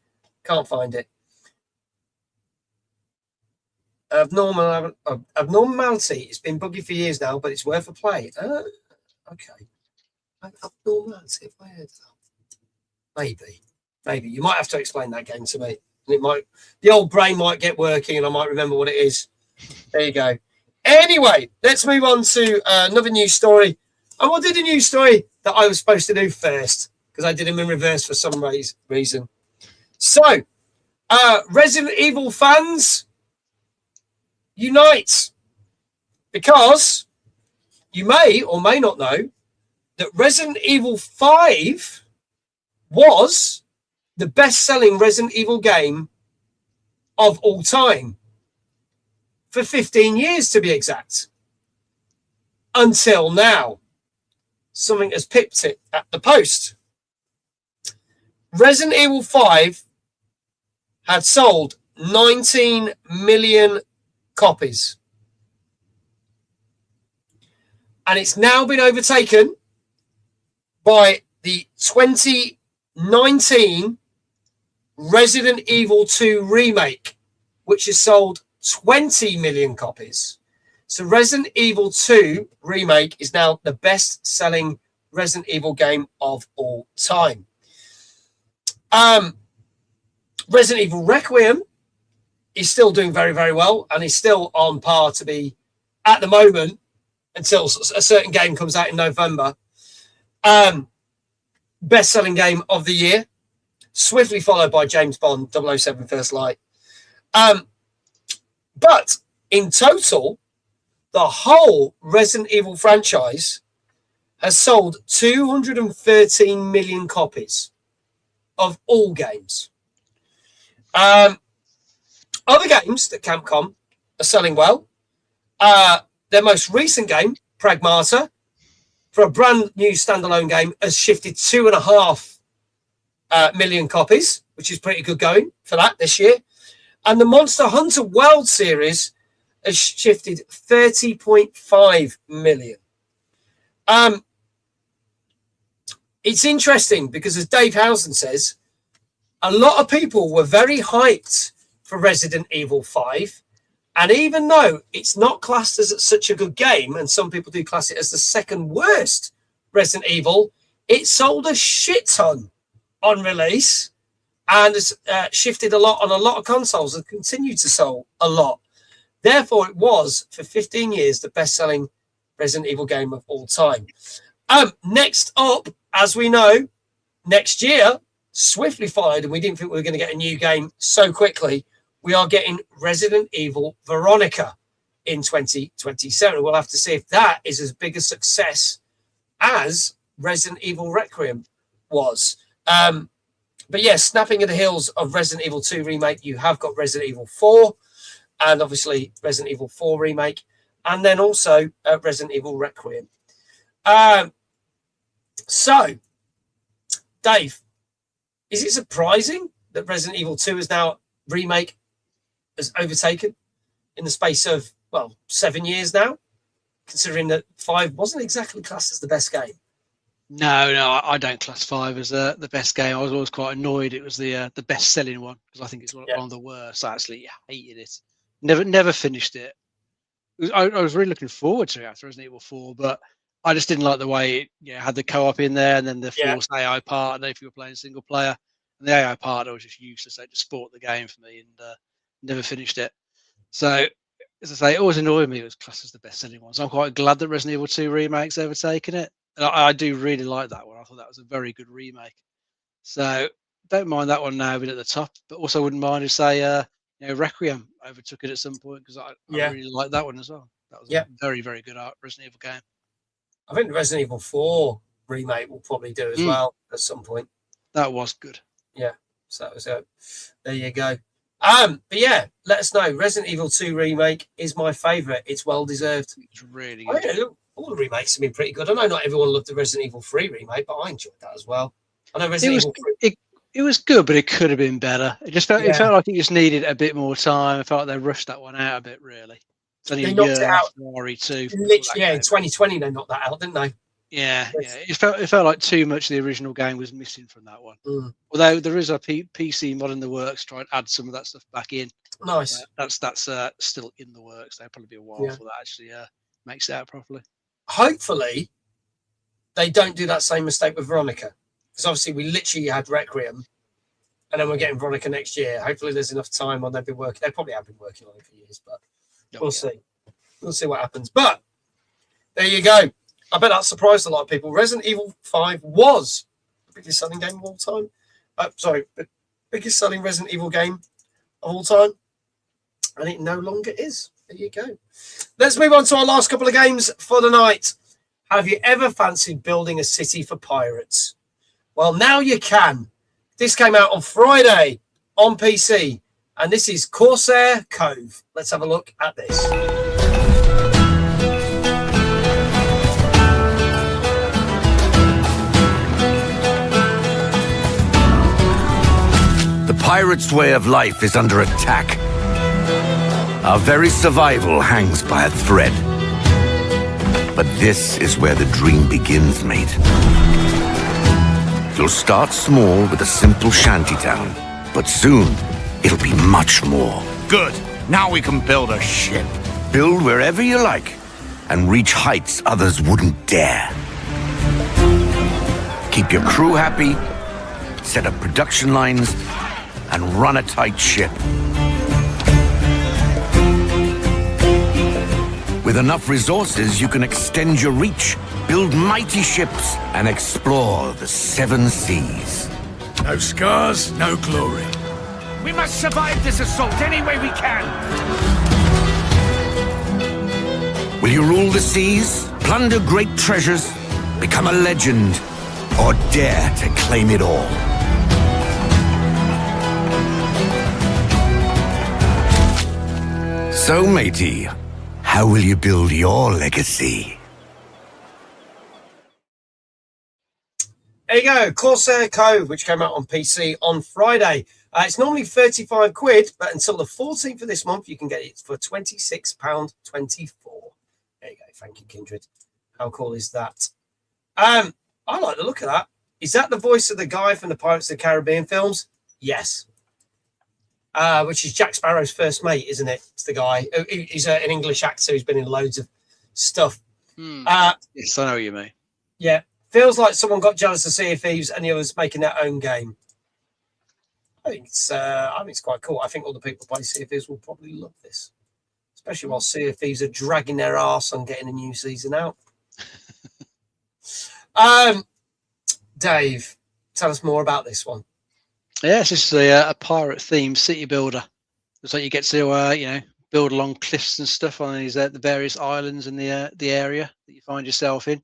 Can't find it. Abnormality. It's been buggy for years now, but it's worth a play. Okay. Abnormality. Have I heard that? Maybe. You might have to explain that game to me. And the old brain might get working and I might remember what it is. There you go. Anyway, let's move on to another news story. And what did a news story that I was supposed to do first? Because I did them in reverse for some reason. So, Resident Evil fans, unite. Because you may or may not know that Resident Evil 5 was the best-selling Resident Evil game of all time. For 15 years, to be exact. Until now. Something has pipped it at the post. Resident Evil 5 had sold 19 million copies. And it's now been overtaken by the 2019 Resident Evil 2 remake, which has sold 20 million copies. So Resident Evil 2 remake is now the best-selling Resident Evil game of all time. Resident Evil Requiem is still doing very, very well and is still on par to be, at the moment, until a certain game comes out in November, best-selling game of the year, swiftly followed by James Bond 007 First Light. But in total, the whole Resident Evil franchise has sold 213 million copies of all games. Other games that Capcom are selling well. Their most recent game, Pragmata, for a brand new standalone game, has shifted 2.5 million copies, which is pretty good going for that this year. And the Monster Hunter World Series has shifted 30.5 million. It's interesting because, as Dave Housen says, a lot of people were very hyped for Resident Evil 5. And even though it's not classed as such a good game, and some people do class it as the second worst Resident Evil, it sold a shit ton on release and has shifted a lot on a lot of consoles and continued to sell a lot. Therefore, it was, for 15 years, the best-selling Resident Evil game of all time. Next up, as we know, next year, swiftly followed, and we didn't think we were going to get a new game so quickly, we are getting Resident Evil Veronica in 2027. We'll have to see if that is as big a success as Resident Evil Requiem was. But yes, snapping at the heels of Resident Evil 2 remake, you have got Resident Evil 4 and obviously Resident Evil 4 remake, and then also Resident Evil Requiem. So, Dave, is it surprising that Resident Evil 2 is now remake has overtaken in the space of, 7 years now, considering that 5 wasn't exactly classed as the best game? No, I don't class 5 as the best game. I was always quite annoyed it was the best-selling one, because I think it's one of the worst. I actually hated it. Never finished it. I was really looking forward to it after Resident Evil 4, but I just didn't like the way it had the co-op in there, and then the forced AI part, and if you were playing single player. And the AI part was just useless. It just spoiled the game for me, and never finished it. So, as I say, it always annoyed me. It was classed as the best-selling one. So I'm quite glad that Resident Evil 2 remake's overtaken it. And I do really like that one. I thought that was a very good remake. So don't mind that one now being at the top, but also wouldn't mind if, say, Requiem overtook it at some point, because I really like that one as well. That was a very, very good Resident Evil game. I think the Resident Evil 4 remake will probably do as well at some point. That was good. Yeah, so that was it. There you go. But yeah, let us know. Resident Evil 2 remake is my favourite. It's well deserved. It's really good. All the remakes have been pretty good. I know not everyone loved the Resident Evil 3 remake, but I enjoyed that as well. I know Resident Evil 3. It was good, but it could have been better. It just felt Yeah. it felt like it just needed a bit more time. I felt like they rushed that one out a bit, really. It's only They a knocked year it out. after RE2. Literally, yeah, in 2020 they knocked that out, didn't they? Yeah. It felt like too much of the original game was missing from that one. Mm. Although there is a PC mod in the works, try and add some of that stuff back in. Nice. That's still in the works. There'll probably be a while before that actually makes it out properly. Hopefully, they don't do that same mistake with Veronica, because obviously we literally had Requiem, and then we're getting Veronica next year. Hopefully, there's enough time on they've been working. They probably have been working on it for years, but we'll see. We'll see what happens. But there you go. I bet that surprised a lot of people. Resident Evil 5 was the biggest selling game of all time. Biggest selling Resident Evil game of all time. And it no longer is. There you go. Let's move on to our last couple of games for the night. Have you ever fancied building a city for pirates? Well, now you can. This came out on Friday on PC. And this is Corsair Cove. Let's have a look at this. The pirate's way of life is under attack. Our very survival hangs by a thread. But this is where the dream begins, mate. You'll start small with a simple shantytown, but soon it'll be much more. Good. Now we can build a ship. Build wherever you like, and reach heights others wouldn't dare. Keep your crew happy, set up production lines, and run a tight ship. With enough resources, you can extend your reach, build mighty ships, and explore the 7 seas. No scars, no glory. We must survive this assault any way we can. Will you rule the seas, plunder great treasures, become a legend, or dare to claim it all? So, matey, how will you build your legacy? There you go, Corsair Cove, which came out on PC on Friday. It's normally 35 quid, but until the 14th of this month, you can get it for £26.24. There you go. Thank you, Kindred. How cool is that? I like the look of that. Is that the voice of the guy from the Pirates of the Caribbean films? Yes. Which is Jack Sparrow's first mate, isn't it? It's the guy. He's an English actor who's been in loads of stuff. Yes, I know what you mean. Yeah. Feels like someone got jealous of Sea of Thieves and the others making their own game. I think it's quite cool. I think all the people who play Sea of Thieves will probably love this, especially while Sea of Thieves are dragging their arse on getting a new season out. Dave, tell us more about this one. Yes, this is a pirate-themed city builder. It's like you get to build along cliffs and stuff on these the various islands in the area that you find yourself in,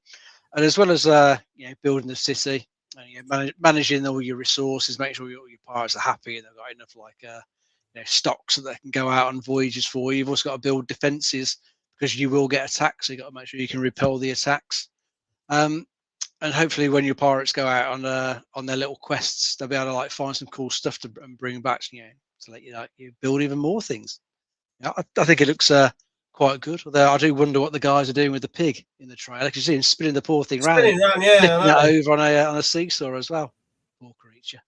and as well as building the city. Managing all your resources, make sure all your pirates are happy and they've got enough stocks so they can go out on voyages for you. You've also got to build defenses because you will get attacked, so you've got to make sure you can repel the attacks. And hopefully, when your pirates go out on their little quests, they'll be able to find some cool stuff to bring back, to let you build even more things. I think it looks quite good. Although I do wonder what the guys are doing with the pig in the trailer, because you see him spinning the poor thing around, flipping it over on a seesaw as well. Poor creature.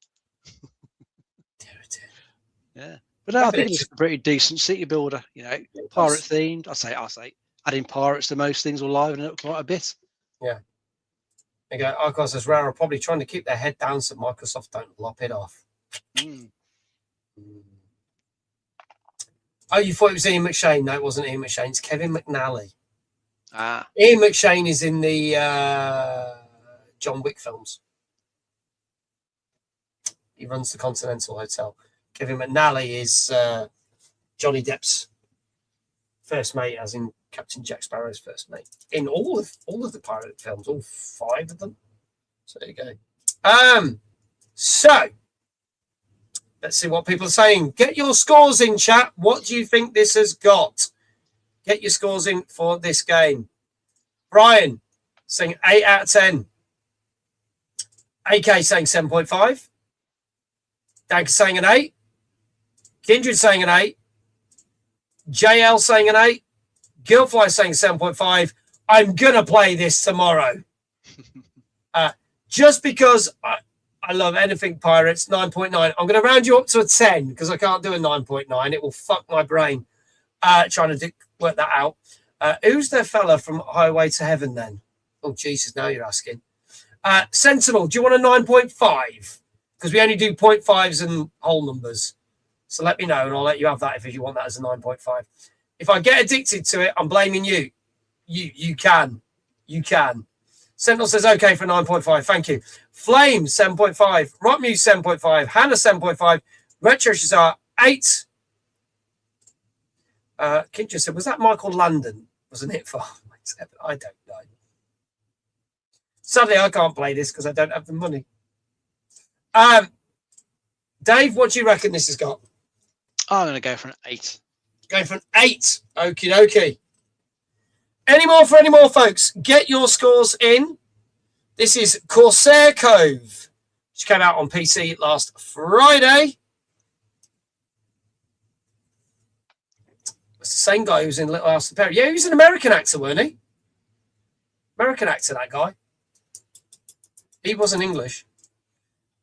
Yeah, but no, I think it's a pretty decent city builder. Pirate themed. I say, adding pirates to most things will liven it up quite a bit. Yeah. There you go. Arcos as Rare are probably trying to keep their head down so Microsoft don't lop it off. Oh, you thought it was Ian McShane? No, it wasn't Ian McShane. It's Kevin McNally. Ian McShane is in the John Wick films. He runs the Continental Hotel. Kevin McNally is Johnny Depp's first mate, as in Captain Jack Sparrow's first mate. In all of the pirate films, all 5 of them. So there you go. So let's see what people are saying. Get your scores in, chat. What do you think this has got? Get your scores in for this game. Brian saying 8 out of 10. AK saying 7.5. Dank saying an 8. Kindred saying an 8. JL saying an 8. Gilfly saying 7.5. I'm going to play this tomorrow. Just because I love anything Pirates, 9.9. I'm going to round you up to a 10 because I can't do a 9.9. It will fuck my brain trying to work that out. Who's the fella from Highway to Heaven then? Oh, Jesus, now you're asking. Sentinel, do you want a 9.5? Because we only do 0.5s and whole numbers. So let me know and I'll let you have that if you want that as a 9.5. If I get addicted to it, I'm blaming you. You can. Sentinel says okay for 9.5. Thank you. Flame 7.5. Rockmuse 7.5. Hannah 7.5. Retro Shazar 8. Kid just said, was that Michael Landon? Wasn't it for 7? I don't know. Sadly, I can't play this because I don't have the money. Dave, what do you reckon this has got? I'm going to go for an 8. Going for an 8. Okie dokie. Any more, folks? Get your scores in. This is Corsair Cove, which came out on PC last Friday. It's the same guy who was in Little House on the Prairie. Yeah, he was an American actor, weren't he? American actor, that guy. He wasn't English.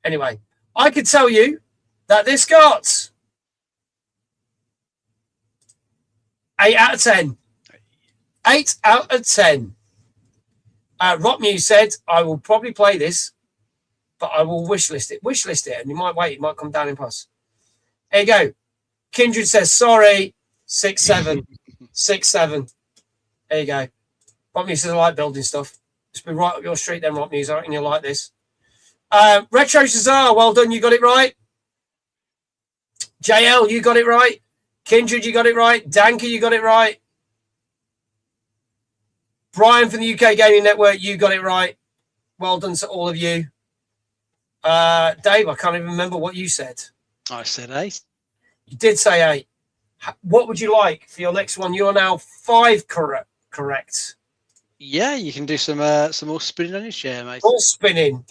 Anyway, I could tell you that this got 8 out of 10. 8 out of 10. Rockmuse said, I will probably play this, but I will wishlist it. Wishlist it, and you might wait. It might come down in plus. There you go. Kindred says, sorry. 6-7. 6-7. There you go. Rockmuse says, I like building stuff. It's been right up your street then, Rockmuse. I reckon you'll like this. Retro Shazar, well done. You got it right. JL, you got it right. Kindred, you got it right. Danker, you got it right. Brian from the UK Gaming Network, you got it right. Well done to all of you. Dave, I can't even remember what you said. I said 8. You did say 8. What would you like for your next one? You are now 5 correct. Yeah, you can do some more spinning on your chair, mate. All spinning.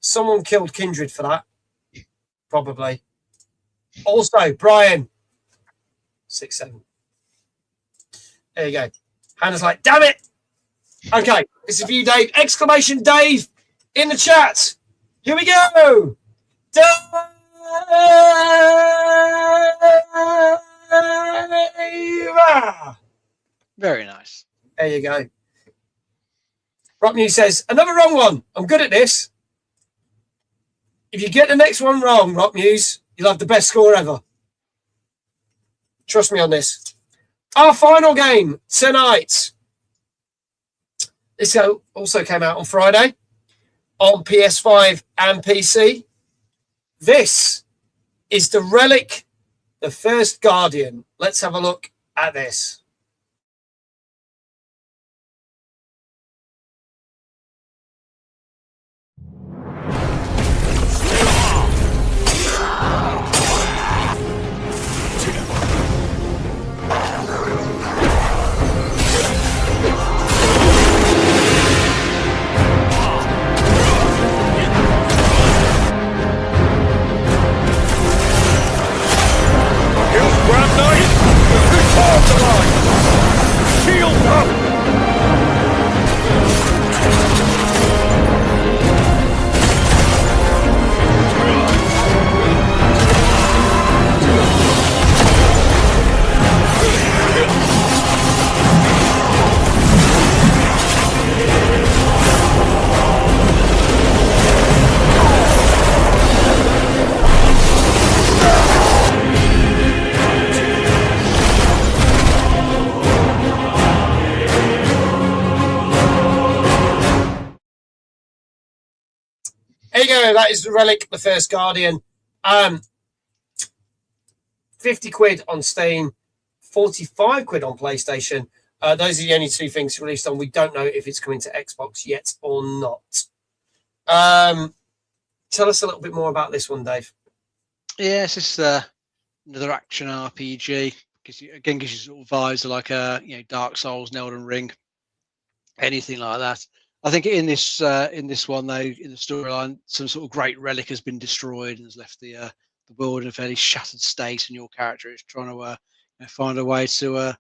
Someone killed Kindred for that. Probably. Also, Brian. 6-7. There you go. Hannah's like, damn it. Okay, this is for you, Dave. Exclamation Dave in the chat. Here we go. Dave! Very nice. There you go. Rockmuse says, another wrong one. I'm good at this. If you get the next one wrong, Rockmuse, you'll have the best score ever. Trust me on this. Our final game tonight. This also came out on Friday on PS5 and PC. This is the Relic, the First Guardian. Let's have a look at this. Shield up! There you go. That is the Relic, the First Guardian. 50 quid on Steam, 45 quid on PlayStation. Those are the only two things released on. We don't know if it's coming to Xbox yet or not. Tell us a little bit more about this one, Dave. Yeah, it's just another action RPG. Gives you sort of vibes of like Dark Souls, Elden Ring, anything like that. I think in this one though, in the storyline, some sort of great relic has been destroyed and has left the world in a fairly shattered state, and your character is trying to find a way to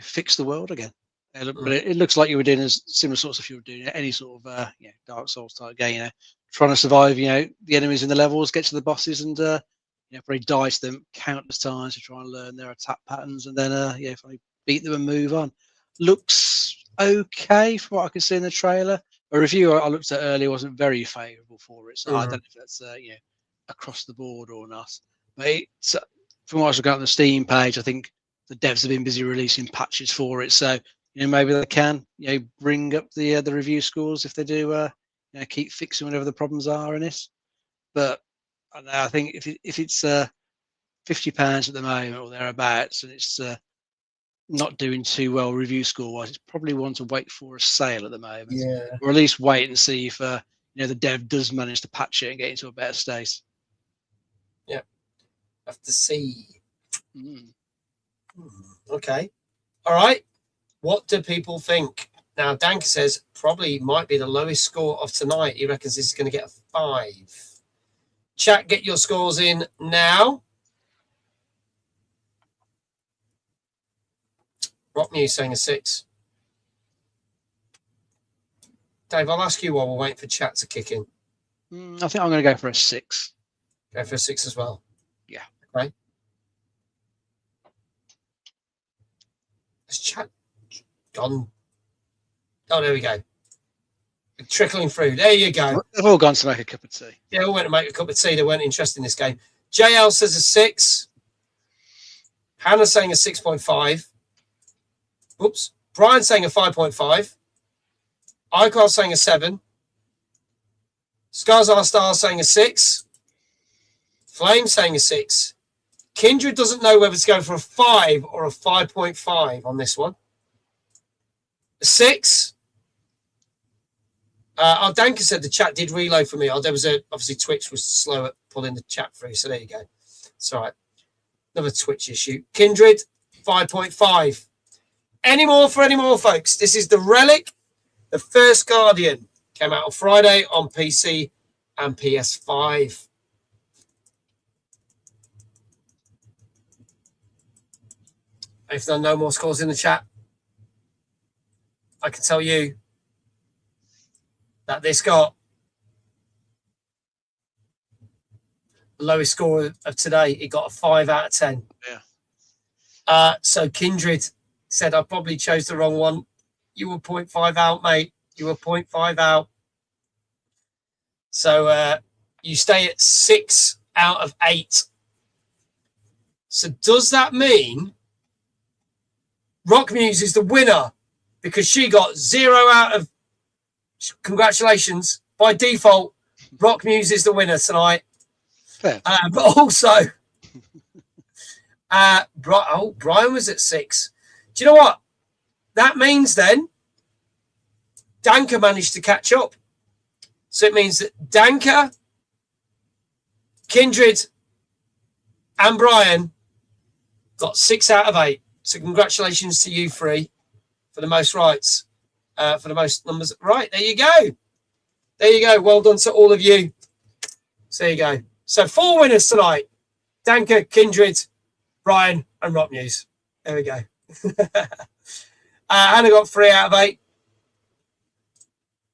fix the world again. But it looks like you were doing as similar sorts of, if you were doing any sort of Dark Souls type game, trying to survive, the enemies in the levels, get to the bosses, and probably die to them countless times to try and learn their attack patterns, and then finally beat them and move on. Looks okay from what I can see in the trailer. A review I looked at earlier wasn't very favourable for it, so I don't know if that's across the board or not. But from what I was looking at the Steam page, I think the devs have been busy releasing patches for it, so maybe they can bring up the review scores if they do keep fixing whatever the problems are in it. But I think if it's £50 at the moment or thereabouts, and it's not doing too well review score wise, it's probably one to wait for a sale at the moment, or at least wait and see if the dev does manage to patch it and get into a better state. Yeah, have to see. Okay, all right. What do people think? Now, Danka says probably might be the lowest score of tonight. He reckons this is going to get a 5. Chat, get your scores in now. Rock Muse saying a 6. Dave, I'll ask you while we're waiting for chat to kick in. I think I'm going to go for a 6. Go for a 6 as well. Yeah. Okay. Has chat gone? Oh, there we go. Trickling through. There you go. They've all gone to make a cup of tea. Yeah, all went to make a cup of tea. They weren't interested in this game. JL says a 6. Hannah's saying a 6.5. Oops. Brian's saying a 5.5. Icar's saying a 7. Skarzar Star saying a 6. Flame saying a 6. Kindred doesn't know whether to go for a 5 or a 5.5 on this one. A 6. Danka said the chat did reload for me. There was obviously Twitch was slow at pulling the chat through, so there you go. It's all right. Another Twitch issue. Kindred 5.5. Any more, folks? This is the Relic, the First Guardian. Came out on Friday on PC and PS5. If there are no more scores in the chat, I can tell you that this got the lowest score of today. It got a 5 out of 10. Yeah. So Kindred said, I probably chose the wrong one. You were 0.5 out, mate. You were 0.5 out. So you stay at 6 out of 8. So does that mean Rock Muse is the winner because she got 0 out of... Congratulations. By default, Rock Muse is the winner tonight. Fair. But also, Brian was at 6. Do you know what? That means then Danka managed to catch up. So it means that Danka, Kindred, and Brian got 6 out of 8. So congratulations to you three for the most rights, for the most numbers. Right, there you go. There you go. Well done to all of you. So there you go. So 4 winners tonight. Danka, Kindred, Brian, and Rock News. There we go. Hannah got 3 out of 8.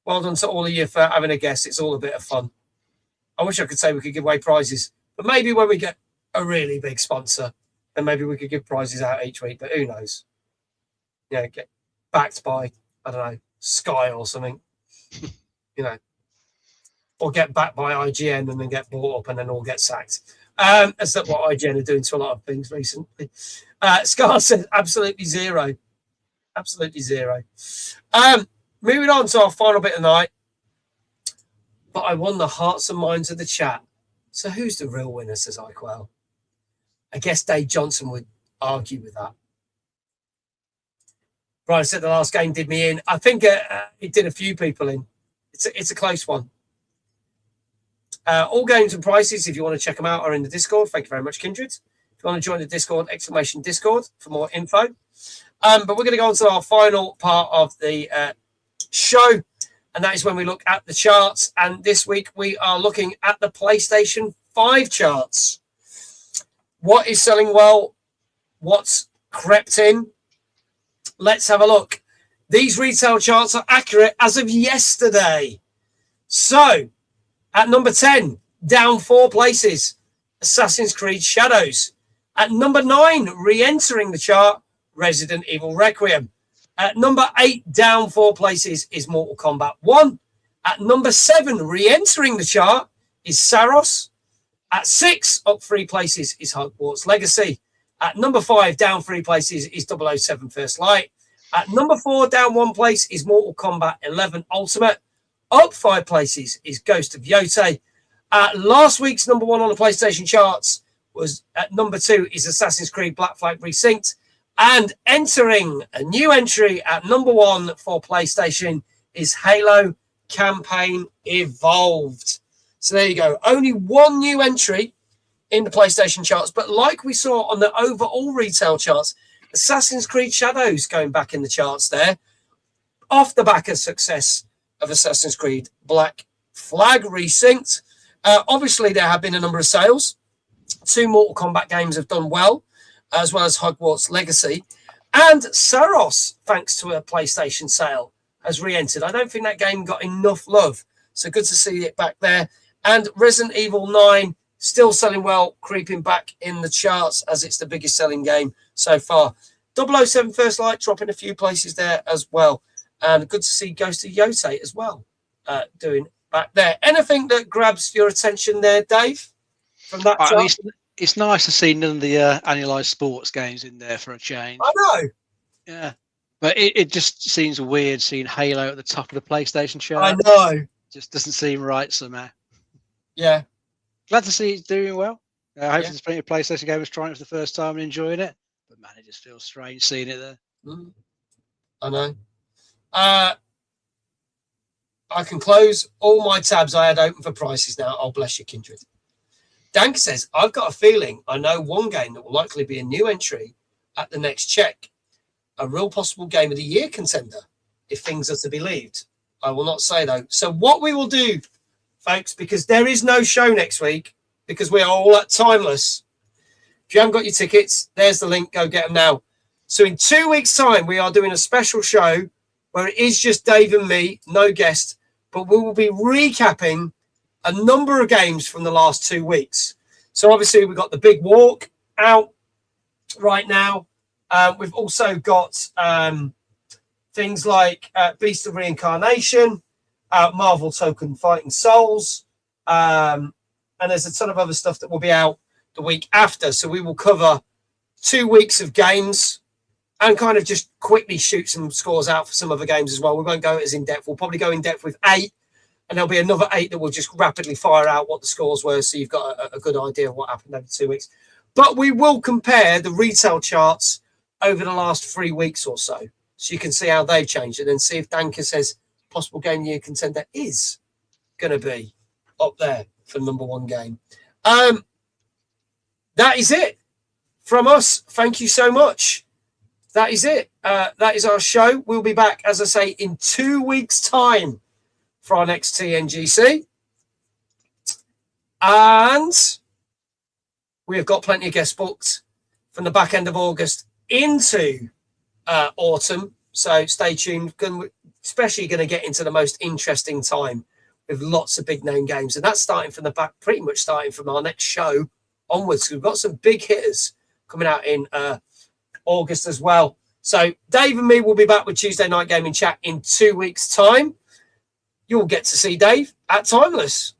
Well done to all of you for having a guess. It's all a bit of fun. I wish I could say we could give away prizes, but maybe when we get a really big sponsor, then maybe we could give prizes out each week, but who knows? Yeah, get backed by, I don't know, Sky or something, or get backed by IGN and then get bought up and then all get sacked. That's not what IGN are doing to a lot of things recently. Scar says absolutely 0. Absolutely 0. Moving on to our final bit of the night. But I won the hearts and minds of the chat. So who's the real winner, says Iquel? I guess Dave Johnson would argue with that. Brian said the last game did me in. I think it did a few people in. It's a close one. All games and prices, if you want to check them out, are in the Discord. Thank you very much, Kindred. If you want to join the Discord, !Discord for more info. But we're going to go on to our final part of the show. and that is when we look at the charts. And this week we are looking at the PlayStation 5 charts. What is selling well? What's crept in? Let's have a look. These retail charts are accurate as of yesterday. So, at number 10, down 4 places, Assassin's Creed Shadows. At number 9, re-entering the chart, Resident Evil Requiem. At number 8, down 4 places, is Mortal Kombat 1. At number 7, re-entering the chart, is Saros. At 6, up 3 places, is Hogwarts Legacy. At number 5, down 3 places, is 007 First Light. At number 4, down 1 place, is Mortal Kombat 11 Ultimate. Up 5 places is Ghost of Yotei. Last week's number 1 on the PlayStation charts was at number 2 is Assassin's Creed Black Flag Resynced. And entering a new entry at number 1 for PlayStation is Halo Campaign Evolved. So there you go. Only one new entry in the PlayStation charts. But like we saw on the overall retail charts, Assassin's Creed Shadows going back in the charts there, off the back of success of Assassin's Creed Black Flag Resynced. Obviously, there have been a number of sales. 2 Mortal Kombat games have done well as Hogwarts Legacy. And Saros, thanks to a PlayStation sale, has re-entered. I don't think that game got enough love. So good to see it back there. And Resident Evil 9, still selling well, creeping back in the charts as it's the biggest selling game so far. 007 First Light dropping a few places there as well. And good to see Ghost of Yotei as well doing back there. Anything that grabs your attention there, Dave, from that chart? It's nice to see none of the annualized sports games in there for a change. I know. Yeah. But it just seems weird seeing Halo at the top of the PlayStation chart. I know. Just doesn't seem right somehow. Yeah. Glad to see it's doing well. I hope there's plenty of PlayStation gamers trying it for the first time and enjoying it. But man, it just feels strange seeing it there. I know. I can close all my tabs I had open for prices now. Oh, bless you, Kindred. Dank says, I've got a feeling I know one game that will likely be a new entry at the next check. A real possible game of the year contender, if things are to be believed. I will not say, though. So what we will do, folks, because there is no show next week, because we are all at Timeless. If you haven't got your tickets, there's the link. Go get them now. So in 2 weeks' time, we are doing a special show where it is just Dave and me, no guest, but we will be recapping a number of games from the last 2 weeks. So obviously we've got the Big Walk out right now. We've also got things like Beast of Reincarnation, Marvel Token Fighting Souls, and there's a ton of other stuff that will be out the week after. So we will cover 2 weeks of games and kind of just quickly shoot some scores out for some other games as well. We won't go as in-depth. We'll probably go in-depth with 8, and there'll be another 8 that will just rapidly fire out what the scores were, so you've got a good idea of what happened over 2 weeks. But we will compare the retail charts over the last 3 weeks or so you can see how they've changed, and then see if Danka says possible game of the year contender is going to be up there for number 1 game. That is it from us. Thank you so much. That is it. That is our show. We'll be back, as I say, in 2 weeks' time for our next TNGC. And we have got plenty of guests booked from the back end of August into autumn. So stay tuned. Especially going to get into the most interesting time with lots of big name games. And that's starting from the back, pretty much starting from our next show onwards. We've got some big hitters coming out in August as well. So Dave and me will be back with Tuesday Night Gaming Chat in 2 weeks' time. You'll get to see Dave at Timeless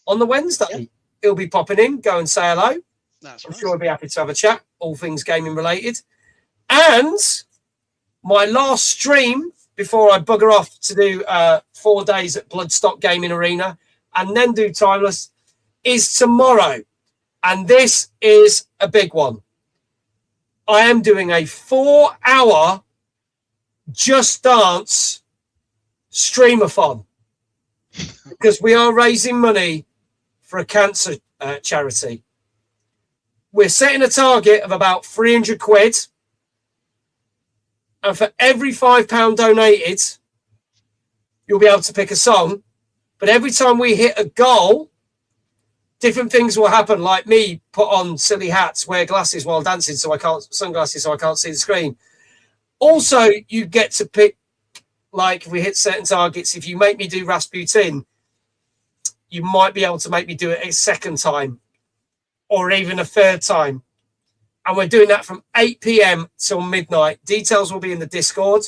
on the Wednesday. Yeah. He'll be popping in. Go and say hello. I'm sure he'll be happy to have a chat, all things gaming related. And my last stream before I bugger off to do 4 days at Bloodstock Gaming Arena and then do Timeless is tomorrow. And this is a big one. I am doing a 4-hour Just Dance streamathon because we are raising money for a cancer charity. We're setting a target of about 300 quid. And for every £5 donated, you'll be able to pick a song. But every time we hit a goal, different things will happen. Like me, put on silly hats, wear glasses while dancing, sunglasses, so I can't see the screen. Also, you get to pick, like if we hit certain targets, if you make me do Rasputin, you might be able to make me do it a second time or even a third time. And we're doing that from 8 p.m. till midnight. Details will be in the Discord.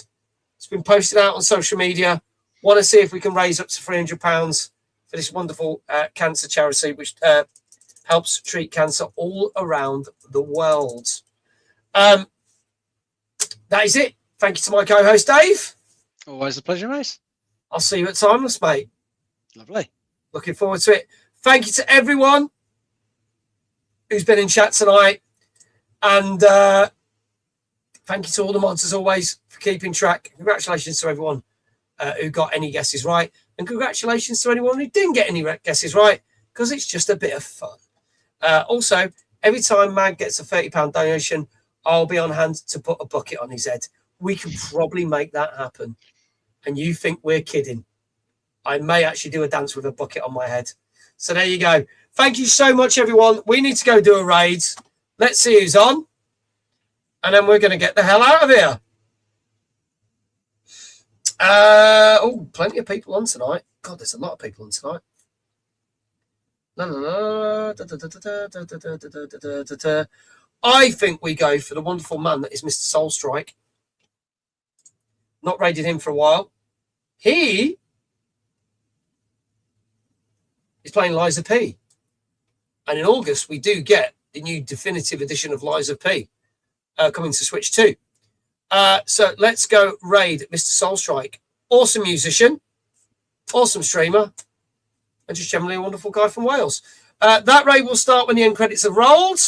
It's been posted out on social media. Want to see if we can raise up to £300 for this wonderful cancer charity, which helps treat cancer all around the world. That is it. Thank you to my co-host, Dave. Always a pleasure, mate. I'll see you at Timeless, mate. Lovely. Looking forward to it. Thank you to everyone who's been in chat tonight. And thank you to all the mods, as always, for keeping track. Congratulations to everyone who got any guesses right. And congratulations to anyone who didn't get any guesses right, because it's just a bit of fun. Also, every time Mag gets a £30 donation, I'll be on hand to put a bucket on his head. We can probably make that happen. And you think we're kidding. I may actually do a dance with a bucket on my head. So there you go. Thank you so much, everyone. We need to go do a raid. Let's see who's on. And then we're going to get the hell out of here. Oh, plenty of people on tonight. God, there's a lot of people on tonight. I think we go for the wonderful man that is Mr. Soulstrike. Not raided him for a while. He is playing Liza P. And in August, we do get the new definitive edition of Liza P coming to Switch 2. So let's go raid Mr. Soulstrike. Awesome musician, awesome streamer, and just generally a wonderful guy from Wales. That raid will start when the end credits have rolled.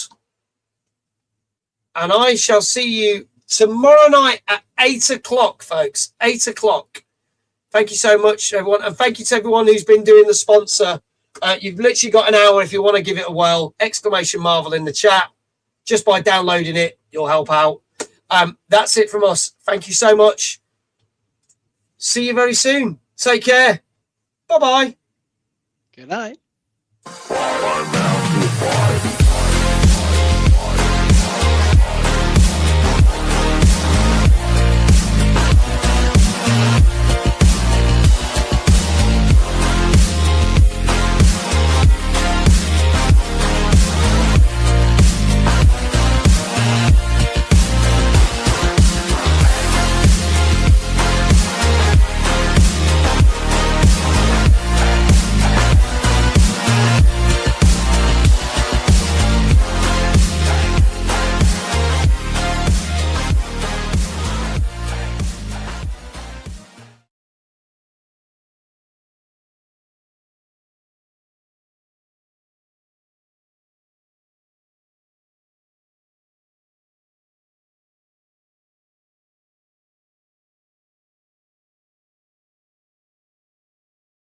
And I shall see you tomorrow night at 8 o'clock, folks. 8 o'clock. Thank you so much, everyone. And thank you to everyone who's been doing the sponsor. You've literally got an hour if you want to give it a whirl. Exclamation Marvel in the chat. Just by downloading it, you'll help out. That's it from us. Thank you so much. See you very soon. Take care. Bye-bye. Good night.